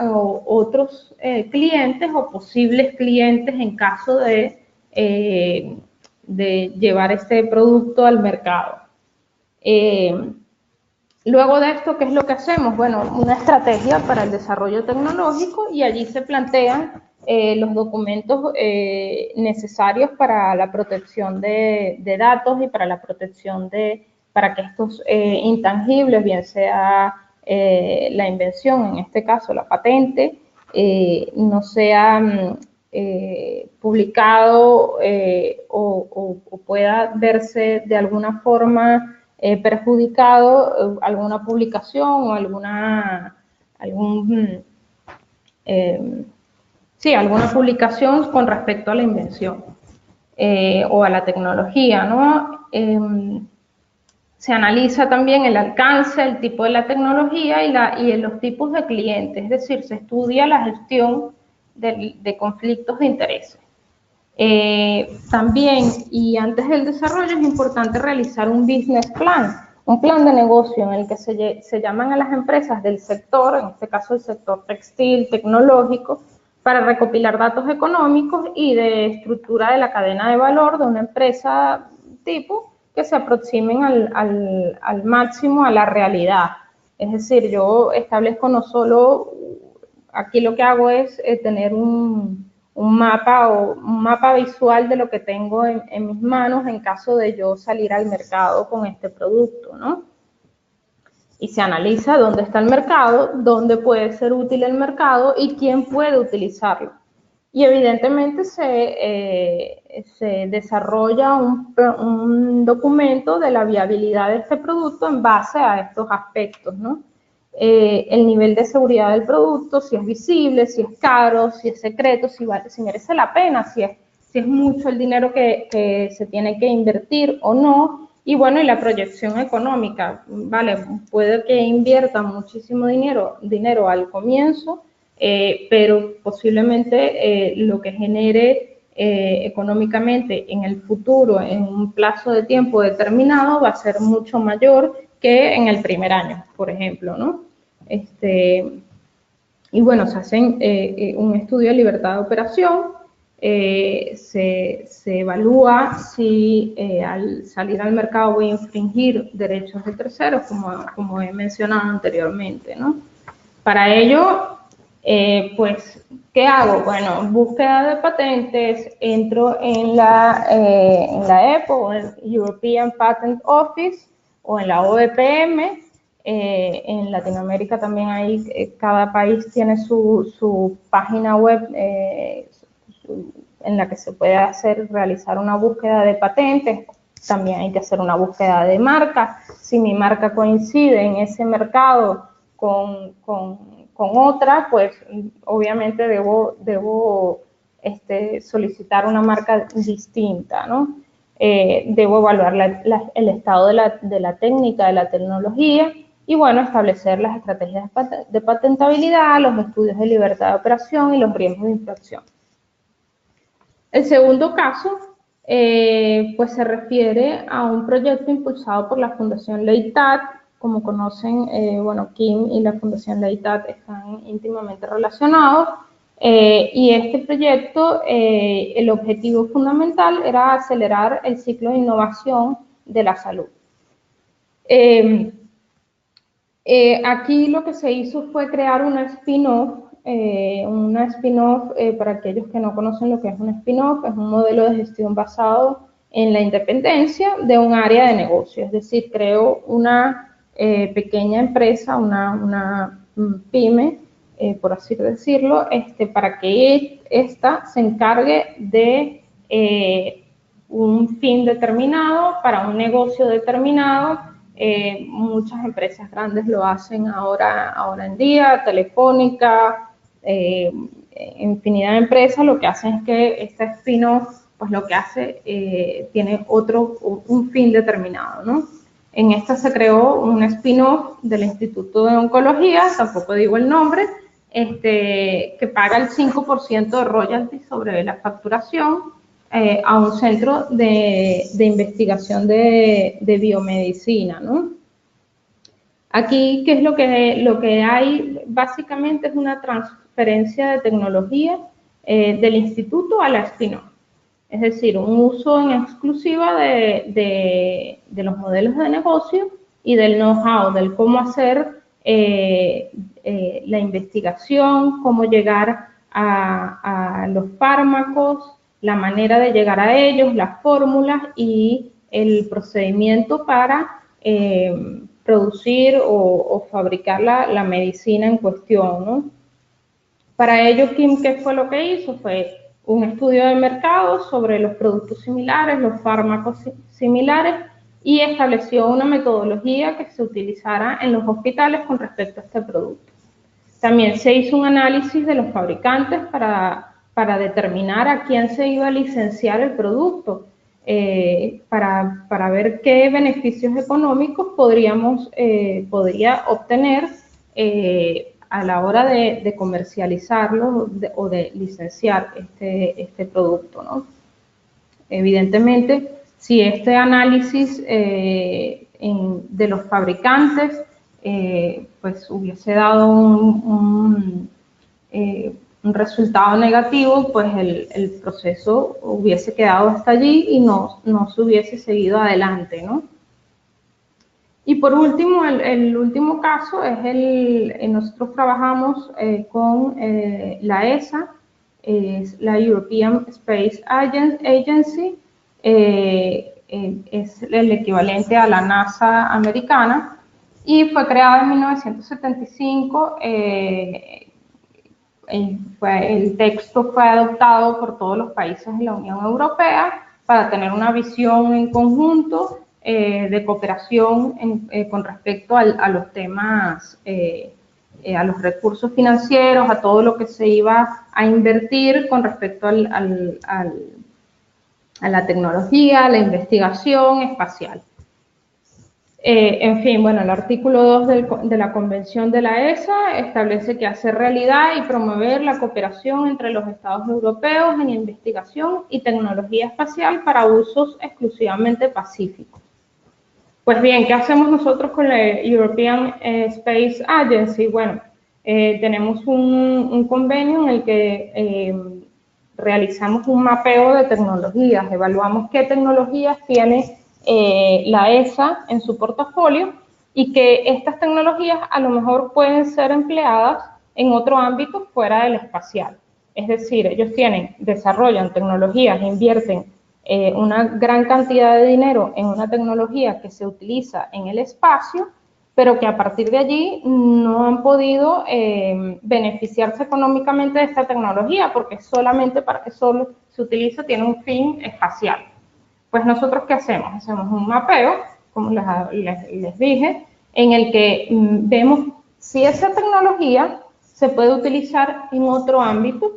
otros clientes o posibles clientes en caso de llevar este producto al mercado. Luego de esto, ¿qué es lo que hacemos? Bueno, una estrategia para el desarrollo tecnológico y allí se plantean los documentos necesarios para la protección de datos y para la protección para que estos intangibles, bien sea la invención, en este caso la patente, no sea publicado o pueda verse de alguna forma perjudicado alguna publicación o alguna publicación con respecto a la invención o a la tecnología, ¿no? Se analiza también el alcance, el tipo de la tecnología y los tipos de clientes, es decir, se estudia la gestión de conflictos de intereses. También, y antes del desarrollo, es importante realizar un business plan. un plan de negocio en el que se llaman a las empresas del sector, en este caso el sector textil, tecnológico, para recopilar datos económicos y de estructura de la cadena de valor de una empresa tipo que se aproximen al máximo a la realidad. Es decir, yo establezco no solo, aquí lo que hago es tener un mapa visual de lo que tengo en mis manos en caso de yo salir al mercado con este producto, ¿no? Y se analiza dónde está el mercado, dónde puede ser útil el mercado y quién puede utilizarlo. Y evidentemente se desarrolla un documento de la viabilidad de este producto en base a estos aspectos, ¿no? El nivel de seguridad del producto, si es visible, si es caro, si es secreto, si merece la pena, si es mucho el dinero que se tiene que invertir o no. Y bueno, y la proyección económica, vale, puede que invierta muchísimo dinero al comienzo, pero posiblemente lo que genere económicamente en el futuro, en un plazo de tiempo determinado, va a ser mucho mayor que en el primer año, por ejemplo, ¿no? Y bueno, se hacen un estudio de libertad de operación, se evalúa si al salir al mercado voy a infringir derechos de terceros, como he mencionado anteriormente, ¿no? Para ello, pues, ¿qué hago? Bueno, búsqueda de patentes, entro en la EPO, o el European Patent Office, o en la OEPM. En Latinoamérica también hay, cada país tiene su página web en la que se puede realizar una búsqueda de patentes. También hay que hacer una búsqueda de marca. Si mi marca coincide en ese mercado con otra, pues obviamente debo solicitar una marca distinta, ¿no? Debo evaluar el estado de la técnica, de la tecnología, y bueno, establecer las estrategias de patentabilidad, los estudios de libertad de operación y los riesgos de infracción. El segundo caso, pues se refiere a un proyecto impulsado por la Fundación Leitat. Como conocen, bueno, Kim y la Fundación Leitat están íntimamente relacionados, y este proyecto, el objetivo fundamental era acelerar el ciclo de innovación de la salud. Aquí lo que se hizo fue crear una spin-off. Para aquellos que no conocen lo que es un spin-off, es un modelo de gestión basado en la independencia de un área de negocio. Es decir, creo una pequeña empresa, una pyme, por así decirlo, para que ésta se encargue de un fin determinado, para un negocio determinado. Muchas empresas grandes lo hacen ahora en día, Telefónica, infinidad de empresas lo que hacen es que este spin-off, pues lo que hace, tiene un fin determinado, ¿no? En esta se creó un spin-off del Instituto de Oncología, tampoco digo el nombre, que paga el 5% de royalties sobre la facturación a un centro de investigación de biomedicina, ¿no? Aquí, ¿qué es lo que hay? Básicamente es una transferencia de tecnología del instituto a la spin-off. Es decir, un uso en exclusiva de los modelos de negocio y del know-how, del cómo hacer la investigación, cómo llegar a los fármacos, la manera de llegar a ellos, las fórmulas y el procedimiento para producir o fabricar la medicina en cuestión, ¿no? Para ello, Kim, ¿qué fue lo que hizo? Fue un estudio de mercado sobre los productos similares, los fármacos similares, y estableció una metodología que se utilizara en los hospitales con respecto a este producto. También se hizo un análisis de los fabricantes para determinar a quién se iba a licenciar el producto, para ver qué beneficios económicos podría obtener a la hora de comercializarlo o de licenciar este producto, ¿no? Evidentemente, si este análisis de los fabricantes, pues hubiese dado un resultado negativo, pues el proceso hubiese quedado hasta allí y no se hubiese seguido adelante, ¿no? Y por último, el último caso es nosotros trabajamos con la ESA, es la European Space Agency, es el equivalente a la NASA americana, y fue creada en 1975. El texto fue adoptado por todos los países de la Unión Europea para tener una visión en conjunto de cooperación con respecto a los temas, a los recursos financieros, a todo lo que se iba a invertir con respecto a la tecnología, a la investigación espacial. En fin, bueno, el artículo 2 de la Convención de la ESA establece que hacer realidad y promover la cooperación entre los Estados europeos en investigación y tecnología espacial para usos exclusivamente pacíficos. Pues bien, ¿qué hacemos nosotros con la European Space Agency? Bueno, tenemos un convenio en el que realizamos un mapeo de tecnologías, evaluamos qué tecnologías tiene la ESA en su portafolio y que estas tecnologías a lo mejor pueden ser empleadas en otro ámbito fuera del espacial. Es decir, ellos desarrollan tecnologías, invierten una gran cantidad de dinero en una tecnología que se utiliza en el espacio, pero que a partir de allí no han podido beneficiarse económicamente de esta tecnología porque solamente para que solo se utiliza tiene un fin espacial. Pues nosotros, ¿qué hacemos? Hacemos un mapeo, como les dije, en el que vemos si esa tecnología se puede utilizar en otro ámbito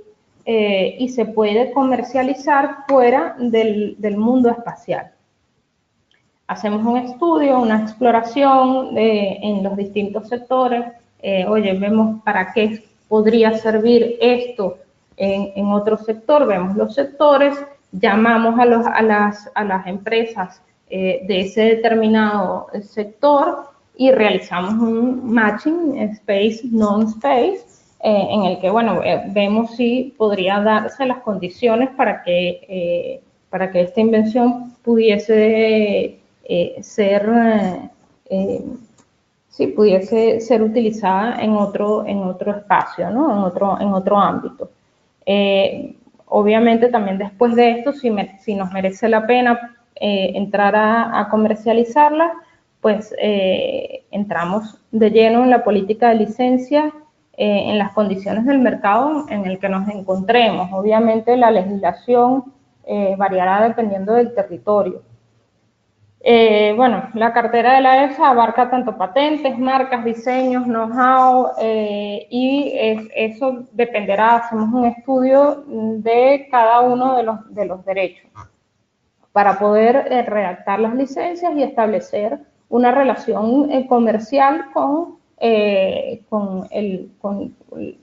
y se puede comercializar fuera del mundo espacial. Hacemos un estudio, una exploración en los distintos sectores. Oye, vemos para qué podría servir esto en otro sector, vemos los sectores, llamamos a las empresas de ese determinado sector y realizamos un matching space, non-space, en el que, bueno, vemos si podría darse las condiciones para que esta invención pudiese pudiese ser utilizada en otro espacio, ¿no? en otro ámbito. Obviamente también después de esto, si nos merece la pena entrar a comercializarla, pues entramos de lleno en la política de licencia en las condiciones del mercado en el que nos encontremos. Obviamente la legislación variará dependiendo del territorio. Bueno, la cartera de la ESA abarca tanto patentes, marcas, diseños, know-how y eso dependerá, hacemos un estudio de cada uno de los derechos para poder redactar las licencias y establecer una relación comercial con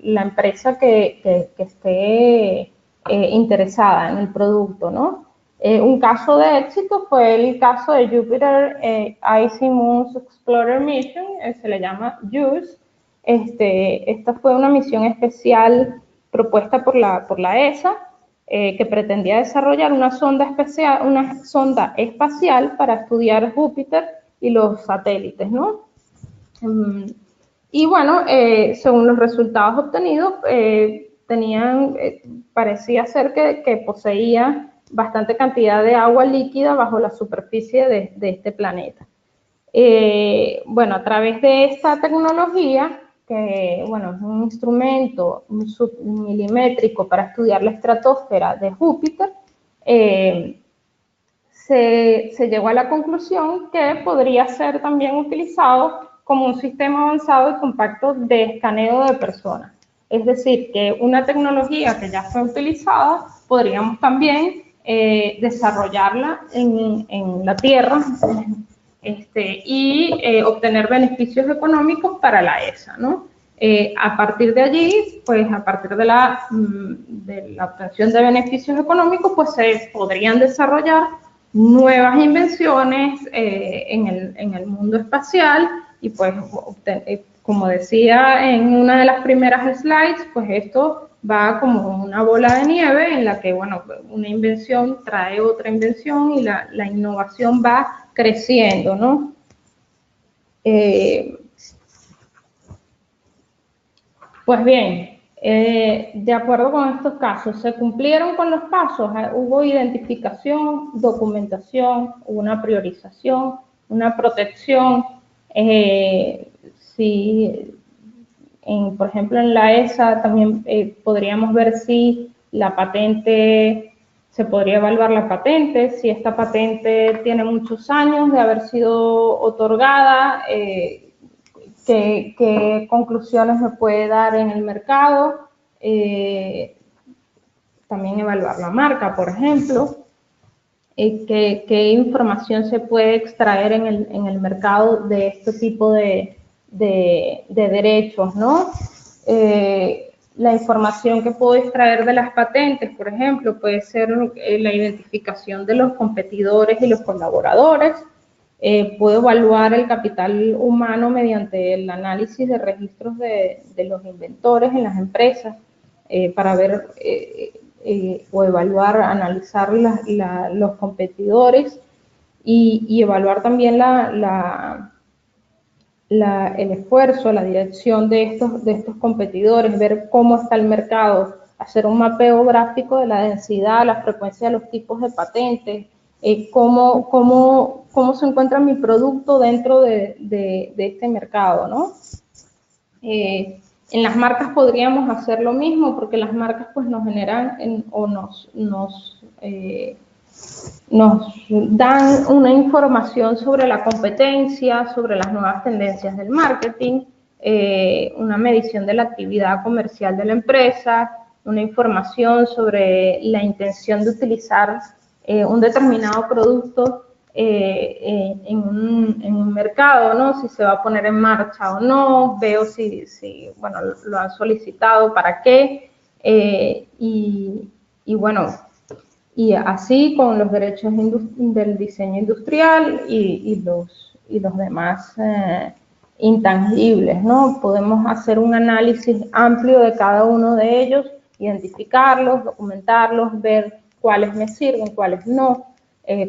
la empresa que esté interesada en el producto, ¿no? Un caso de éxito fue el caso de Jupiter Icy Moons Explorer Mission, se le llama JUICE. Esta fue una misión especial propuesta por la ESA, que pretendía desarrollar una sonda espacial para estudiar Júpiter y los satélites, ¿no? Y bueno, según los resultados obtenidos, parecía ser que poseía bastante cantidad de agua líquida bajo la superficie de este planeta. Bueno, a través de esta tecnología, que bueno, es un instrumento submilimétrico para estudiar la estratosfera de Júpiter, se llegó a la conclusión que podría ser también utilizado como un sistema avanzado y compacto de escaneo de personas. Es decir, que una tecnología que ya fue utilizada, podríamos también desarrollarla en la Tierra y obtener beneficios económicos para la ESA, ¿no? A partir de allí, pues a partir de la obtención de beneficios económicos, pues se podrían desarrollar nuevas invenciones en el mundo espacial y pues, como decía en una de las primeras slides, pues esto va como una bola de nieve en la que, bueno, una invención trae otra invención y la innovación va creciendo, ¿no? Pues bien, de acuerdo con estos casos, ¿se cumplieron con los pasos? Hubo identificación, documentación, una priorización, una protección. Si, por ejemplo, en la ESA también podríamos ver si la patente, se podría evaluar la patente, si esta patente tiene muchos años de haber sido otorgada, qué conclusiones me puede dar en el mercado, también evaluar la marca, por ejemplo, qué información se puede extraer en el mercado de este tipo de derechos, ¿no? La información que puedo extraer de las patentes, por ejemplo, puede ser la identificación de los competidores y los colaboradores. Puedo evaluar el capital humano mediante el análisis de registros de los inventores en las empresas para ver o evaluar, analizar los competidores y evaluar también el esfuerzo, la dirección de estos competidores, ver cómo está el mercado, hacer un mapeo gráfico de la densidad, la frecuencia de los tipos de patentes, cómo se encuentra mi producto dentro de este mercado, ¿no? En las marcas podríamos hacer lo mismo, porque las marcas pues nos generan o nos dan una información sobre la competencia, sobre las nuevas tendencias del marketing, una medición de la actividad comercial de la empresa, una información sobre la intención de utilizar un determinado producto en un mercado, ¿no? Si se va a poner en marcha o no, veo si bueno, lo han solicitado, para qué, y bueno, y así con los derechos del diseño industrial y los demás intangibles, ¿no? Podemos hacer un análisis amplio de cada uno de ellos, identificarlos, documentarlos, ver cuáles me sirven, cuáles no,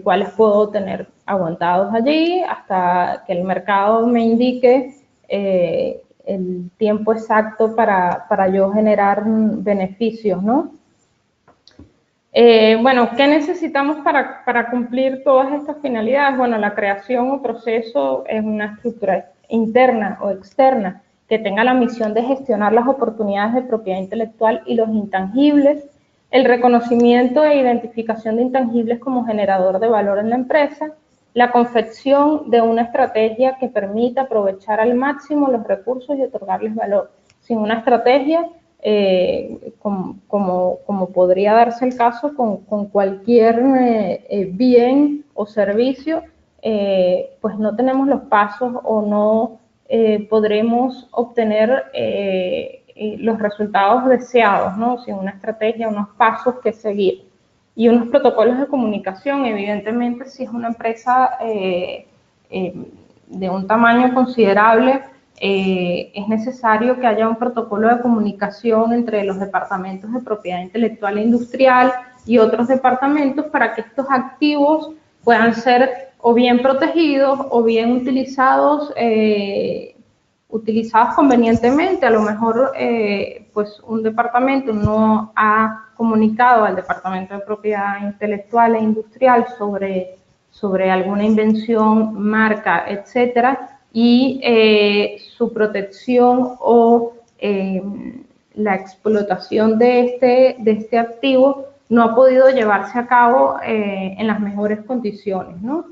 cuáles puedo tener aguantados allí hasta que el mercado me indique el tiempo exacto para yo generar beneficios, ¿no? Bueno, ¿qué necesitamos para cumplir todas estas finalidades? Bueno, la creación o proceso es una estructura interna o externa que tenga la misión de gestionar las oportunidades de propiedad intelectual y los intangibles, el reconocimiento e identificación de intangibles como generador de valor en la empresa, la confección de una estrategia que permita aprovechar al máximo los recursos y otorgarles valor. Sin una estrategia, como podría darse el caso con cualquier bien o servicio, pues no tenemos los pasos o no podremos obtener los resultados deseados, ¿no? Sin una estrategia, unos pasos que seguir. Y unos protocolos de comunicación, evidentemente, si es una empresa de un tamaño considerable, es necesario que haya un protocolo de comunicación entre los departamentos de propiedad intelectual e industrial y otros departamentos para que estos activos puedan ser o bien protegidos o bien utilizados convenientemente. A lo mejor pues un departamento no ha comunicado al departamento de propiedad intelectual e industrial sobre alguna invención, marca, etcétera, y su protección o la explotación de este activo no ha podido llevarse a cabo en las mejores condiciones, ¿no?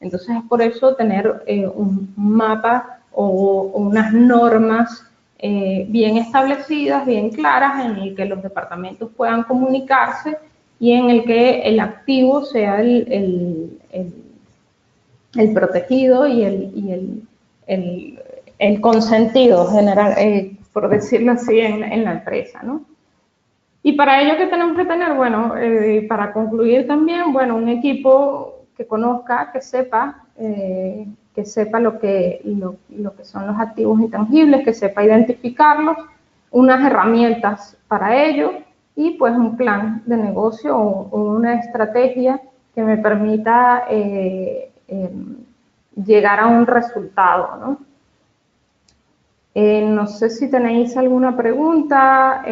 Entonces es por eso tener un mapa o unas normas bien establecidas, bien claras, en el que los departamentos puedan comunicarse y en el que el activo sea el protegido y el consentido general, por decirlo así, en la empresa, ¿no? Y para ello, ¿qué tenemos que tener? Bueno, para concluir también, bueno, un equipo que conozca, que sepa lo que son los activos intangibles, que sepa identificarlos, unas herramientas para ello y pues un plan de negocio o una estrategia que me permita llegar a un resultado, ¿no? No sé si tenéis alguna pregunta.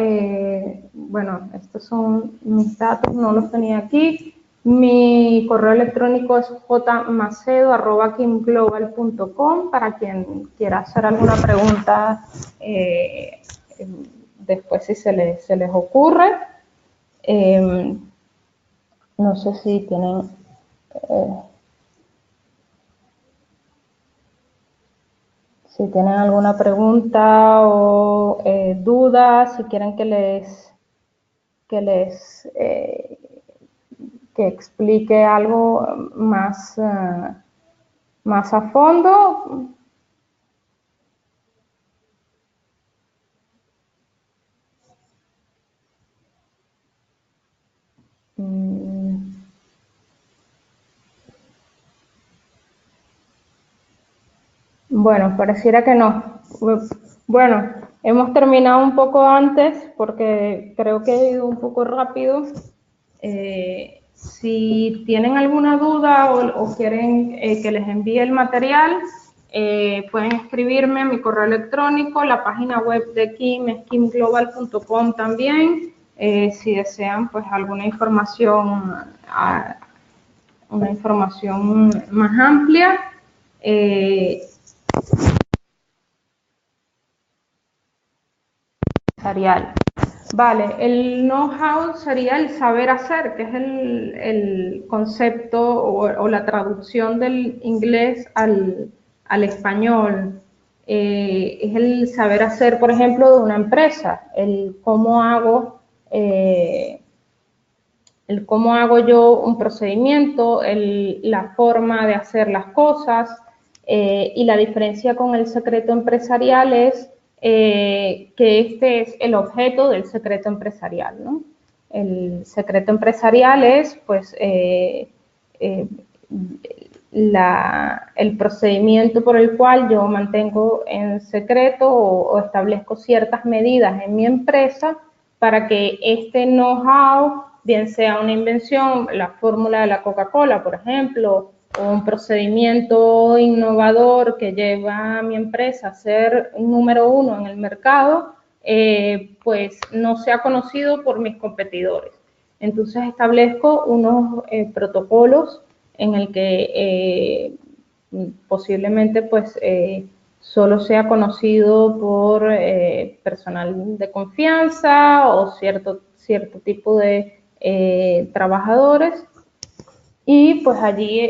Bueno, estos son mis datos, no los tenía aquí. Mi correo electrónico es jmacedo@kimglobal.com para quien quiera hacer alguna pregunta después si se les ocurre. No sé si tienen... si tienen alguna pregunta o duda, si quieren que explique algo más, más a fondo. Bueno, pareciera que no. Bueno, hemos terminado un poco antes porque creo que he ido un poco rápido. Si tienen alguna duda o quieren que les envíe el material, pueden escribirme a mi correo electrónico, la página web de Kim es kimglobal.com también. Si desean pues alguna información, más amplia. Vale, el know-how sería el saber hacer, que es el concepto o la traducción del inglés al español. Es el saber hacer, por ejemplo, de una empresa, el cómo hago yo un procedimiento, la forma de hacer las cosas, y la diferencia con el secreto empresarial es que este es el objeto del secreto empresarial, ¿no? El secreto empresarial es, pues, el procedimiento por el cual yo mantengo en secreto o establezco ciertas medidas en mi empresa para que este know-how, bien sea una invención, la fórmula de la Coca-Cola, por ejemplo, o un procedimiento innovador que lleva a mi empresa a ser número 1 en el mercado, pues no sea conocido por mis competidores. Entonces establezco unos protocolos en el que posiblemente pues solo sea conocido por personal de confianza o cierto tipo de trabajadores, y pues allí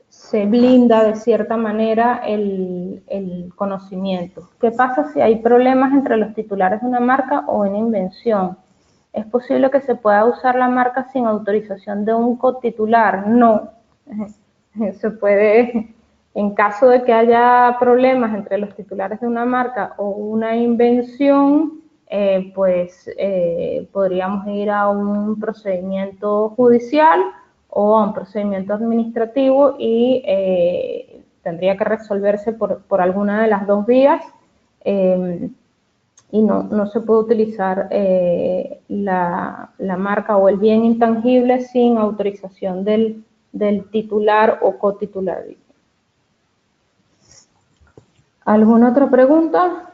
se blinda de cierta manera el conocimiento. ¿Qué pasa si hay problemas entre los titulares de una marca o una invención? ¿Es posible que se pueda usar la marca sin autorización de un cotitular? No. Se puede, en caso de que haya problemas entre los titulares de una marca o una invención, podríamos ir a un procedimiento judicial o a un procedimiento administrativo y tendría que resolverse por alguna de las dos vías. Y no se puede utilizar la marca o el bien intangible sin autorización del titular o cotitular. ¿Alguna otra pregunta?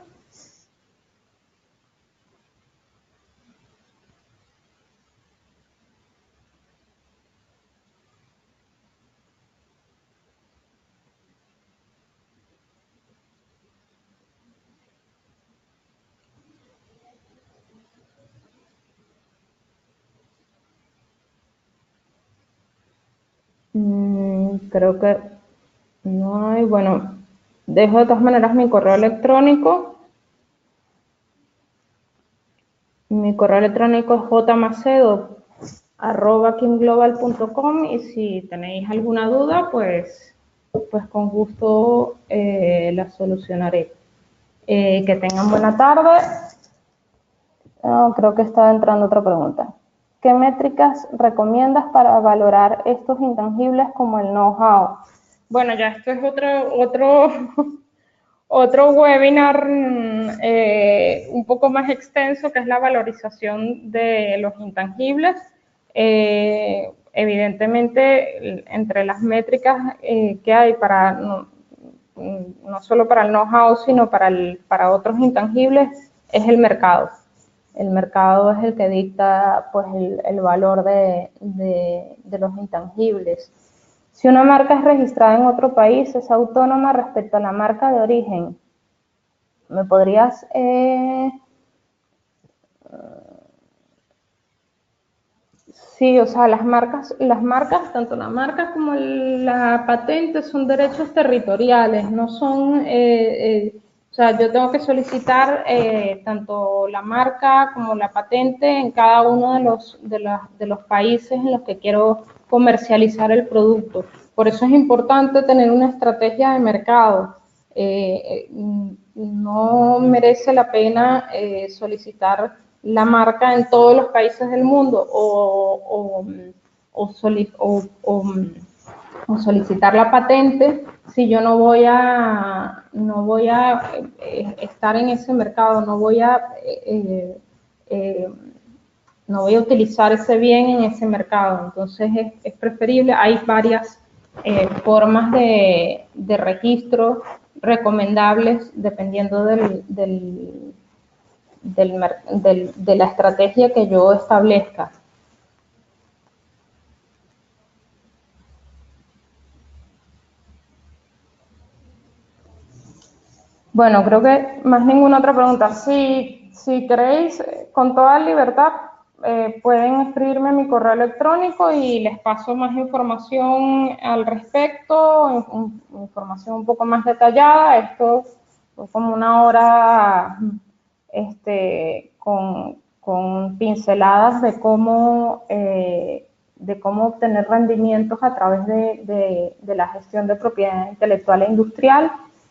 Creo que no hay. Bueno, dejo de todas maneras mi correo electrónico. Mi correo electrónico es jmacedo@kimglobal.com y si tenéis alguna duda, pues con gusto la solucionaré. Que tengan buena tarde. Creo que está entrando otra pregunta. ¿qué métricas recomiendas para valorar estos intangibles como el know-how? Bueno, ya esto es otro webinar un poco más extenso, que es la valorización de los intangibles. Evidentemente, entre las métricas que hay para, no solo para el know-how, sino para otros intangibles, es el mercado. El mercado es el que dicta pues, el valor de los intangibles. Si una marca es registrada en otro país, es autónoma respecto a la marca de origen. ¿Me podrías sí, o sea, las marcas, tanto la marca como la patente son derechos territoriales, no son, o sea, yo tengo que solicitar tanto la marca como la patente en cada uno de los países en los que quiero comercializar el producto. Por eso es importante tener una estrategia de mercado. No merece la pena solicitar la marca en todos los países del mundo o solicitar la patente si yo no voy a estar en ese mercado, no voy a utilizar ese bien en ese mercado. Entonces es preferible, hay varias formas de registro recomendables dependiendo de la estrategia que yo establezca. Bueno, creo que más ninguna otra pregunta. Si queréis, con toda libertad, pueden escribirme a mi correo electrónico y les paso más información al respecto, información un poco más detallada. Esto fue como una hora con pinceladas de cómo obtener rendimientos a través de la gestión de propiedad intelectual e industrial.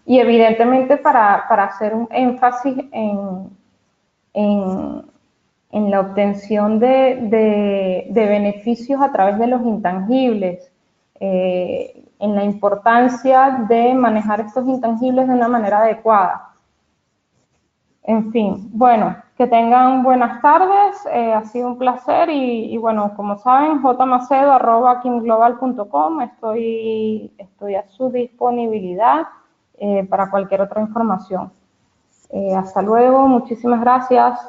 Y evidentemente para hacer un énfasis en la obtención de beneficios a través de los intangibles, en la importancia de manejar estos intangibles de una manera adecuada. En fin, bueno, que tengan buenas tardes, ha sido un placer y bueno, como saben, jmacedo@kimglobal.com, estoy a su disponibilidad para cualquier otra información. Hasta luego, muchísimas gracias.